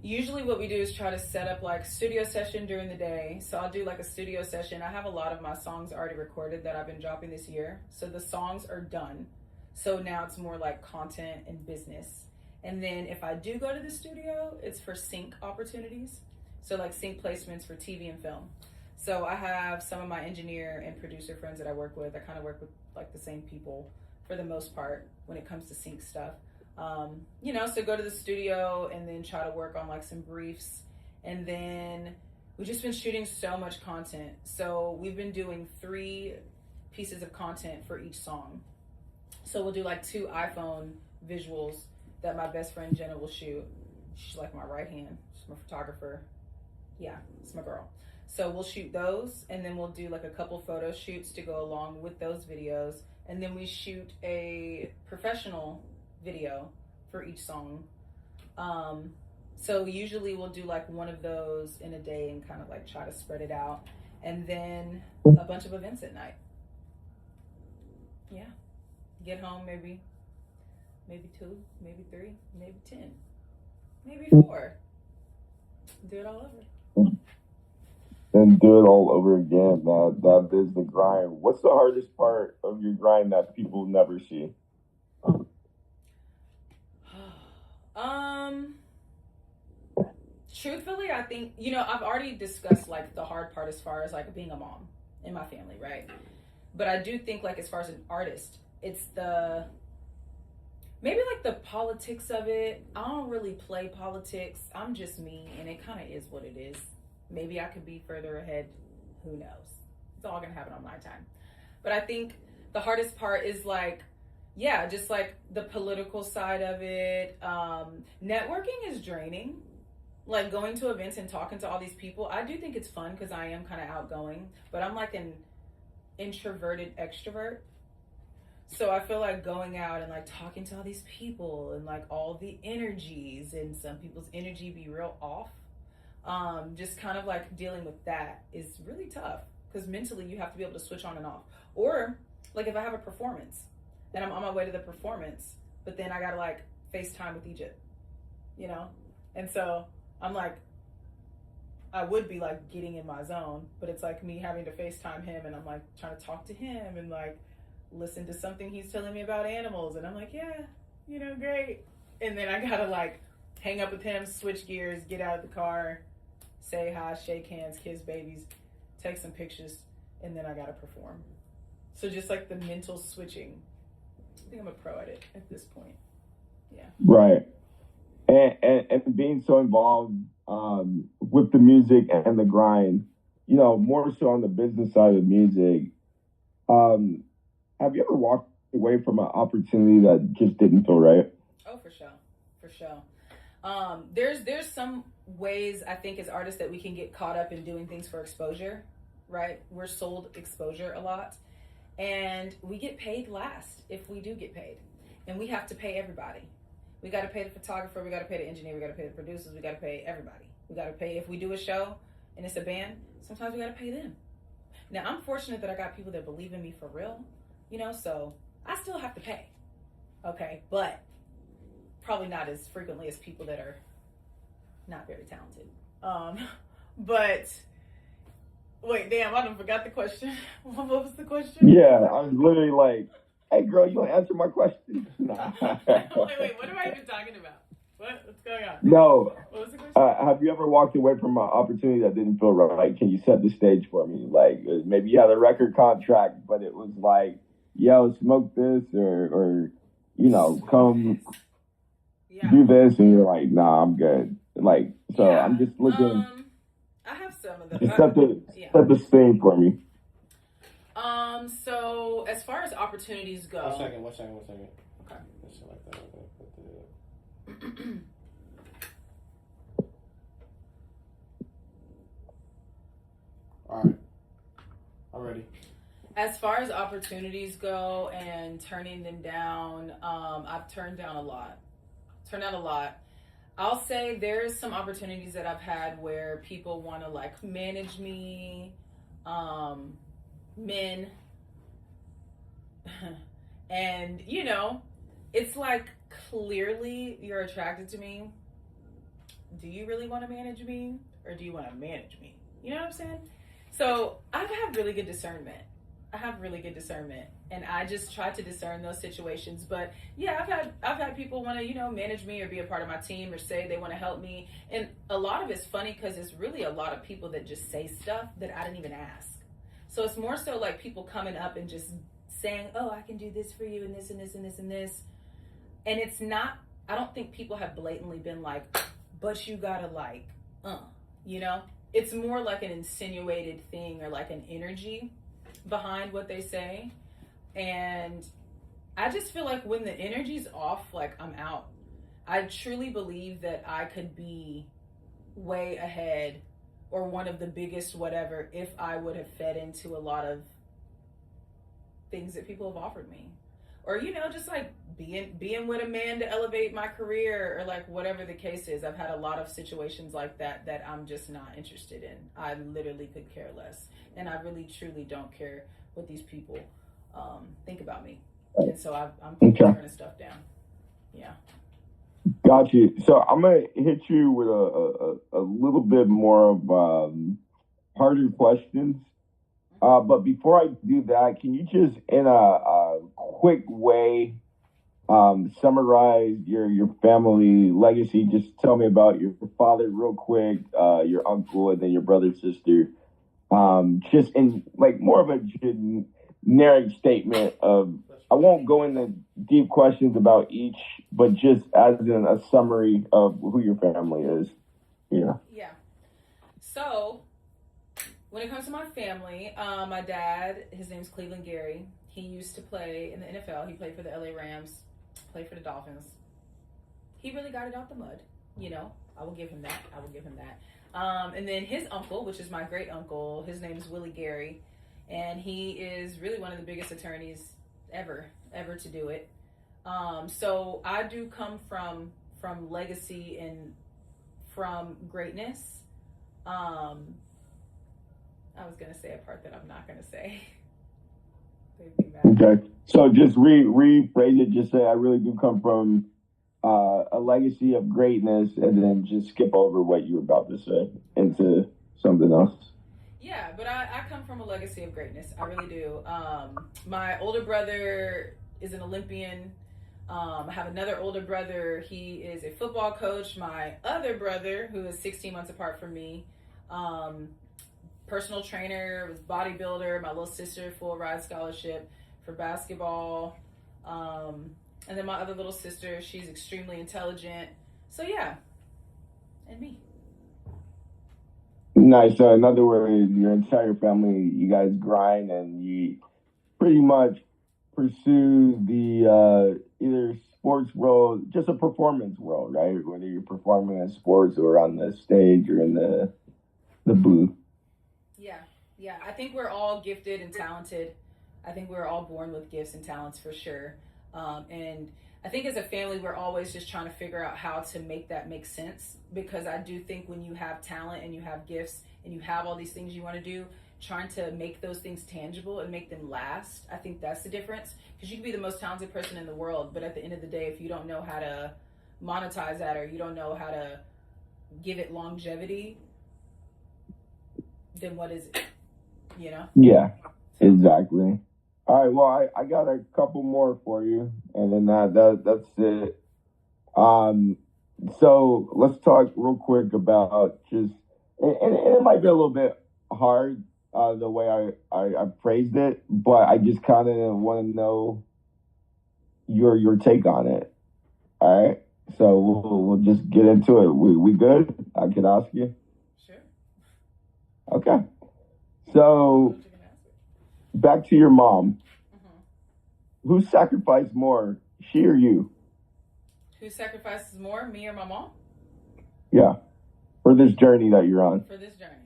usually what we do is try to set up like studio session during the day. So I'll do like a studio session. I have a lot of my songs already recorded that I've been dropping this year. So the songs are done. So now it's more like content and business. And then if I do go to the studio, it's for sync opportunities. So like sync placements for TV and film. So I have some of my engineer and producer friends that I work with. I kind of work with like the same people for the most part when it comes to sync stuff. You know, so go to the studio and then try to work on like some briefs. And then we've just been shooting so much content. So we've been doing 3 pieces of content for each song. So we'll do like 2 iPhone visuals that my best friend Jenna will shoot. She's like my right hand. She's my photographer. Yeah, it's my girl. So we'll shoot those, and then we'll do like a couple photo shoots to go along with those videos. And then we shoot a professional video for each song. So usually we'll do like one of those in a day and kind of like try to spread it out. And then a bunch of events at night. Yeah. Get home maybe 2, maybe 3, maybe 10, maybe 4. Do it all over. And do it all over again. That is the grind. What's the hardest part of your grind that people never see? Truthfully, I think, you know, I've already discussed like the hard part as far as like being a mom in my family, right? But I do think like as far as an artist, it's the maybe like the politics of it. I don't really play politics. I'm just me, and it kind of is what it is. Maybe I could be further ahead. Who knows? It's all gonna happen on my time. But I think the hardest part is like, yeah, just like the political side of it. Networking is draining. Like going to events and talking to all these people. I do think it's fun because I am kind of outgoing, but I'm like an introverted extrovert. So I feel like going out and like talking to all these people and like all the energies, and some people's energy be real off. Just kind of like dealing with that is really tough because mentally you have to be able to switch on and off. Or like if I have a performance and I'm on my way to the performance, but then I gotta like FaceTime with Egypt, you know? And so I'm like, I would be like getting in my zone, but it's like me having to FaceTime him, and I'm like trying to talk to him and like listen to something he's telling me about animals, and I'm like, yeah, you know, great. And then I gotta like hang up with him, switch gears, get out of the car, say hi, shake hands, kiss babies, take some pictures, and then I gotta perform. So just like the mental switching, I think I'm a pro at it at this point. Yeah. Right. And being so involved with the music and the grind, you know, more so on the business side of music. Have you ever walked away from an opportunity that just didn't feel right? Oh, for sure. There's some ways I think as artists that we can get caught up in doing things for exposure, right? We're sold exposure a lot, and we get paid last if we do get paid, and we have to pay everybody. We got to pay the photographer, we got to pay the engineer, we got to pay the producers, we got to pay everybody. We got to pay, if we do a show and it's a band, sometimes we got to pay them. Now, I'm fortunate that I got people that believe in me for real, you know, so I still have to pay, okay? But probably not as frequently as people that are not very talented. But wait, damn, I done forgot the question. What was the question? Yeah, I was literally like, hey, girl, you don't answer my question? Nah. wait, what am I even talking about? What's going on? No. What was the question? Have you ever walked away from an opportunity that didn't feel right? Can you set the stage for me? Like, maybe you had a record contract, but it was like, yo, smoke this, or you know, come do this, and you're like, nah, I'm good. Like, so yeah. I'm just looking. I have some of them. Just set the scene for me. So as far as opportunities go. One second. Okay. Just like that. All right. I'm ready. As far as opportunities go and turning them down, I've turned down a lot. I'll say there's some opportunities that I've had where people want to like manage me, men, and you know, it's like clearly you're attracted to me. Do you really want to manage me, or do you want to manage me? You know what I'm saying? So I've had really good discernment. have really good discernment, and I just try to discern those situations. But yeah, I've had people want to, you know, manage me or be a part of my team or say they want to help me, and a lot of it's funny because it's really a lot of people that just say stuff that I didn't even ask. So it's more so like people coming up and just saying, "Oh, I can do this for you and this and this and this and this," and it's not. I don't think people have blatantly been like, "But you gotta like, you know." It's more like an insinuated thing or like an energy behind what they say. And I just feel like when the energy's off, like I'm out. I truly believe that I could be way ahead or one of the biggest whatever if I would have fed into a lot of things that people have offered me. Or, you know, just like being with a man to elevate my career or like whatever the case is. I've had a lot of situations like that I'm just not interested in. I literally could care less. And I really truly don't care what these people think about me. And so I'm turning stuff down. Yeah. Got you. So I'm gonna hit you with a little bit more of harder questions. But before I do that, can you just, in a quick way, summarize your family legacy? Just tell me about your father real quick, your uncle, and then your brother, sister. Just in like more of a generic statement of, I won't go into deep questions about each, but just as in a summary of who your family is. Yeah. Yeah. So when it comes to my family, my dad, his name's Cleveland Gary. He used to play in the NFL. He played for the LA Rams, played for the Dolphins. He really got it out the mud, you know. I will give him that. And then his uncle, which is my great uncle, his name is Willie Gary, and he is really one of the biggest attorneys ever to do it. So I do come from legacy and from greatness. I was gonna say a part that I'm not gonna say. Okay, so just rephrase it. Just say, I really do come from a legacy of greatness, and then just skip over what you were about to say into something else. Yeah, but I come from a legacy of greatness. I really do. My older brother is an Olympian. I have another older brother. He is a football coach. My other brother, who is 16 months apart from me, personal trainer, was bodybuilder. My little sister, full ride scholarship for basketball. And then my other little sister, she's extremely intelligent. So yeah, and me. Nice. So in other words, your entire family, you guys grind and you pretty much pursue the either sports world, just a performance world, right? Whether you're performing in sports or on the stage or in the booth. Yeah. I think we're all gifted and talented. I think we're all born with gifts and talents for sure. And I think as a family, we're always just trying to figure out how to make that make sense. Because I do think when you have talent and you have gifts and you have all these things you want to do, trying to make those things tangible and make them last, I think that's the difference. Because you can be the most talented person in the world, but at the end of the day, if you don't know how to monetize that or you don't know how to give it longevity, then what is it? You know? Yeah, exactly. All right, well, I got a couple more for you, and then that's it. So let's talk real quick about just, and it might be a little bit hard the way I phrased it, but I just kind of want to know your take on it. All right, so we'll just get into it. We good? I could ask you. Sure. Okay. So back to your mom. Who sacrificed more, she or you? Who sacrifices more, me or my mom? Yeah, for this journey that you're on. For this journey.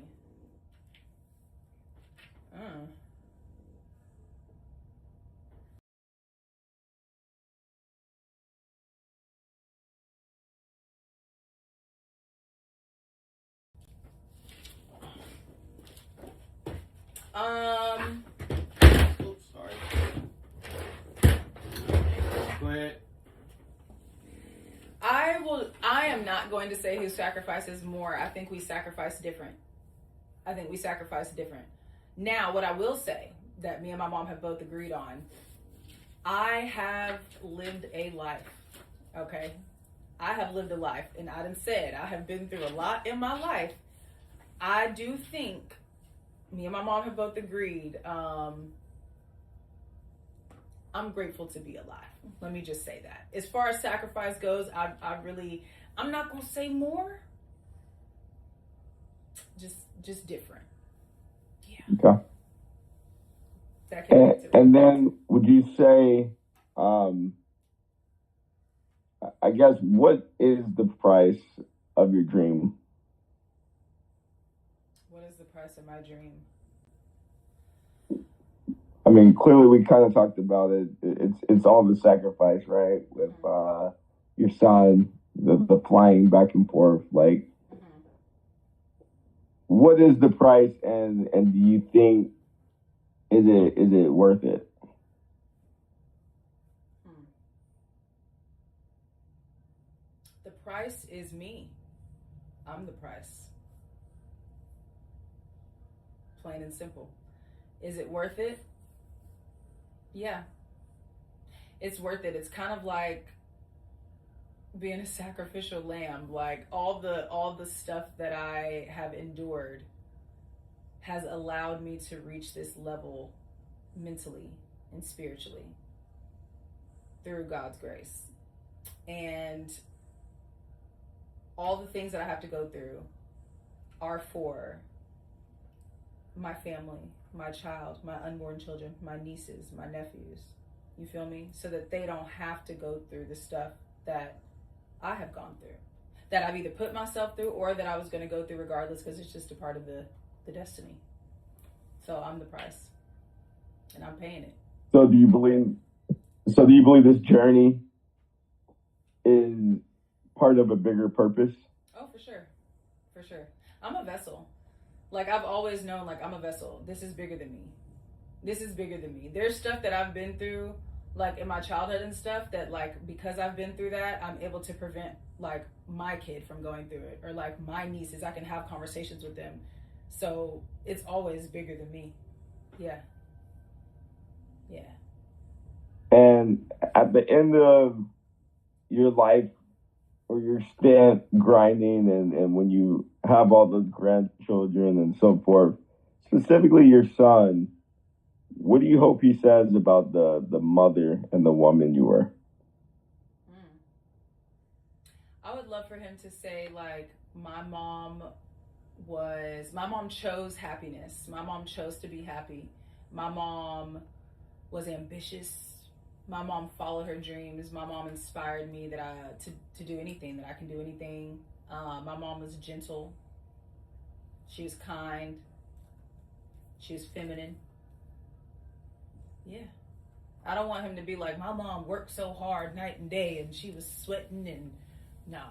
Oops, sorry. Go ahead. I am not going to say who sacrifices more. I think we sacrifice different. Now, what I will say that me and my mom have both agreed on. I have lived a life, okay? I have lived a life, and I done said I have been through a lot in my life. I do think me and my mom have both agreed. I'm grateful to be alive. Let me just say that. As far as sacrifice goes, I'm not gonna say more. Just different. Yeah. Okay. That can be And then would you say, I guess, what is the price of your dream? What is the price of my dream? I mean, clearly we kind of talked about it. It's all the sacrifice, right? With your son, the flying back and forth. Like, what is the price, and do you think is it worth it? The price is me. I'm the price. Plain and simple. Is it worth it? Yeah. It's worth it. It's kind of like being a sacrificial lamb. Like all the stuff that I have endured has allowed me to reach this level mentally and spiritually through God's grace. And all the things that I have to go through are for my family, my child, my unborn children, my nieces, my nephews. You feel me? So that they don't have to go through the stuff that I have gone through, that I've either put myself through or that I was going to go through regardless, because it's just a part of the destiny. So I'm the price, and I'm paying it. So do you believe this journey is part of a bigger purpose? Oh, for sure. For sure. I'm a vessel. Like, I've always known, like, I'm a vessel. This is bigger than me. This is bigger than me. There's stuff that I've been through, like, in my childhood and stuff that, like, because I've been through that, I'm able to prevent, like, my kid from going through it. Or, like, my nieces, I can have conversations with them. So, it's always bigger than me. Yeah. Yeah. And at the end of your life, or your stint grinding, and when you have all those grandchildren and so forth, specifically your son, what do you hope he says about the mother and the woman you were? I would love for him to say, like, my mom chose happiness. My mom chose to be happy. My mom was ambitious. My mom followed her dreams. My mom inspired me to do anything, that I can do anything. My mom was gentle. She was kind. She was feminine. Yeah. I don't want him to be like, my mom worked so hard night and day and she was sweating and nah.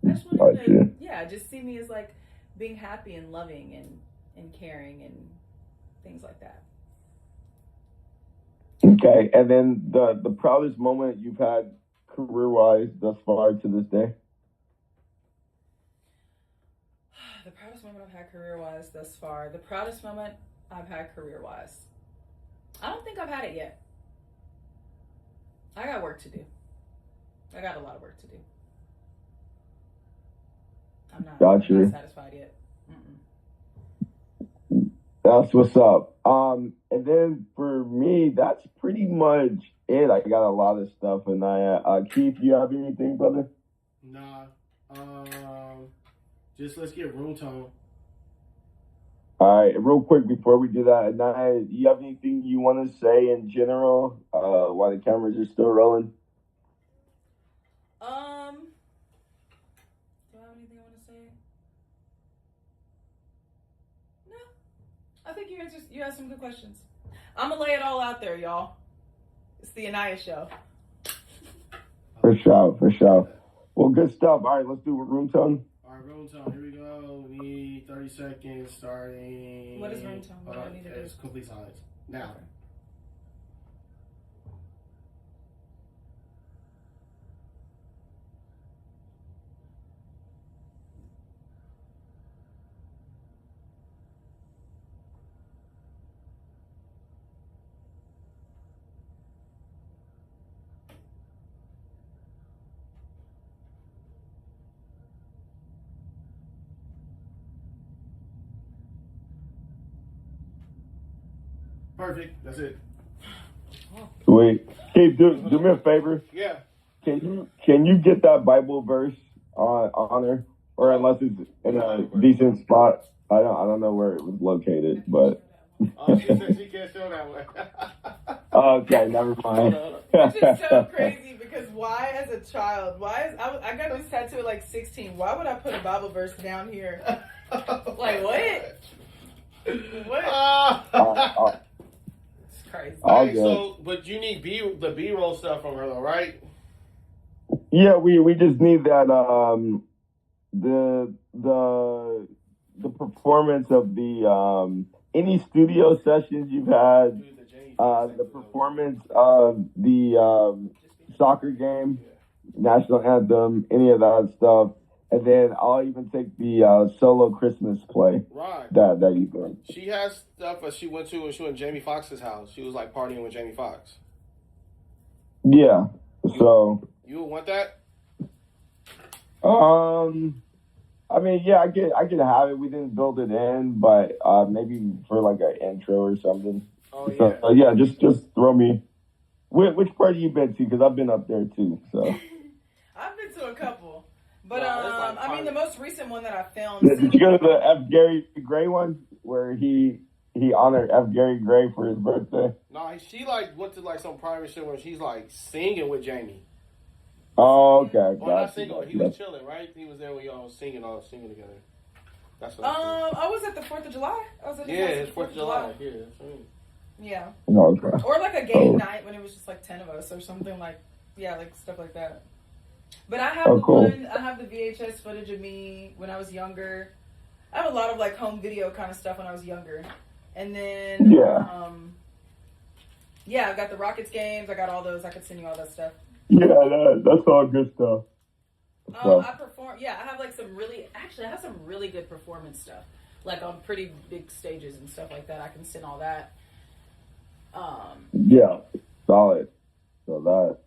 I just want him to, just see me as like being happy and loving and caring and things like that. Okay, and then the proudest moment you've had career-wise thus far to this day? The proudest moment I've had career-wise thus far. The proudest moment I've had career-wise. I don't think I've had it yet. I got work to do. I got a lot of work to do. I'm not satisfied yet. That's what's up. And then for me, that's pretty much it. I got a lot of stuff, and Keith, you have anything, brother? Nah. Just let's get room tone. All right, real quick before we do that, Anaya, do you have anything you want to say in general while the cameras are still rolling? Do I have anything I want to say? No. I think you asked some good questions. I'm gonna lay it all out there, y'all. It's the Anaya Show. For sure. Well, good stuff. All right, let's do room tone. All right, room tone. Here we go. We need 30 seconds starting. What is room tone? What do I need to do? It's complete silence. Now. Okay. Perfect. That's it. Wait, hey, do me a favor. Yeah. Can you get that Bible verse on there, or unless it's in a decent spot? I don't know where it was located, but. She said she can't show that one. Okay, never mind. Which is so crazy because why, as a child, I got this tattoo at like 16. Why would I put a Bible verse down here? Like what? What? It's crazy. All Alright, good. so, but you need the B-roll stuff from her though, right? Yeah, we just need that the performance of the any studio sessions you've had, the performance of the soccer game, national anthem, any of that stuff, and then I'll even take the solo Christmas play Right. that you did. She has stuff that she went to when she went to Jamie Foxx's house. She was like partying with Jamie Foxx. Yeah, so. You would want that? I mean, yeah, I could have it. We didn't build it in, but maybe for like an intro or something. Oh yeah. So, yeah, just throw me. Which part have you been to? Because I've been up there too. So. I've been to a couple, but No, it's like I mean the most recent one that I filmed. Did you go to the F. Gary Gray one where he honored F. Gary Gray for his birthday? No, she like went to like some private shit where she's like singing with Jamie. Oh, okay. Well, not singing. He was chilling, right? He was there when y'all was singing together. That's what I was at the 4th of July. I was at the yeah, house it's at 4th of July. Yeah, that's right. Yeah. Oh, okay. Or like a game night when it was just like 10 of us or something like stuff like that. But I have I have the VHS footage of me when I was younger. I have a lot of like home video kind of stuff when I was younger. And then I got the Rockets games, I got all those, I could send you all that stuff. Yeah, that's all good stuff. I perform. Yeah, I have like I have some really good performance stuff, like on pretty big stages and stuff like that. I can send all that. Yeah, solid. So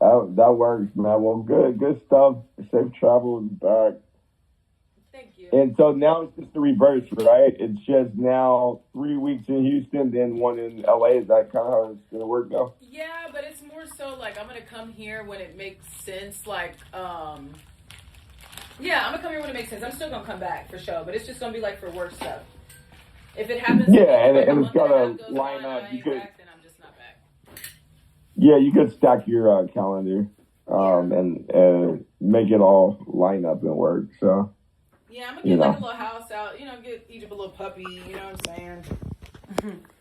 that works, man. Well, good stuff. Safe travels back. Thank you. And so now it's just the reverse, right? It's just now 3 weeks in Houston, then 1 in LA. Is that kind of how it's gonna work now? Yeah, but it's more so like I'm gonna come here when it makes sense. Like, I'm gonna come here when it makes sense. I'm still gonna come back for sure, but it's just gonna be like for work stuff. If it happens, Yeah, like and it's gotta goes line on, up. I You ain't could, back, then I'm just not back. yeah, you could stack your calendar, and make it all line up and work. So. Yeah, I'm gonna get like a little house out. Get Egypt a little puppy. You know what I'm saying?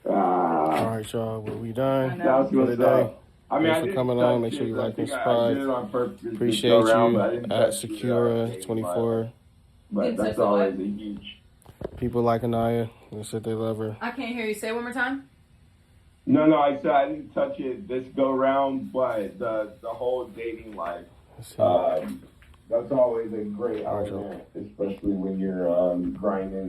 All right, y'all. Well, we done That's for what's the day. up. I mean, Thanks for coming on. Make sure you like and subscribe. Appreciate you at Secura24. But that's always a huge. People like Anaya. They said they love her. I can't hear you. Say it one more time. No, I said I didn't touch it this go round, but the whole dating life. That's always a great element, especially when you're grinding.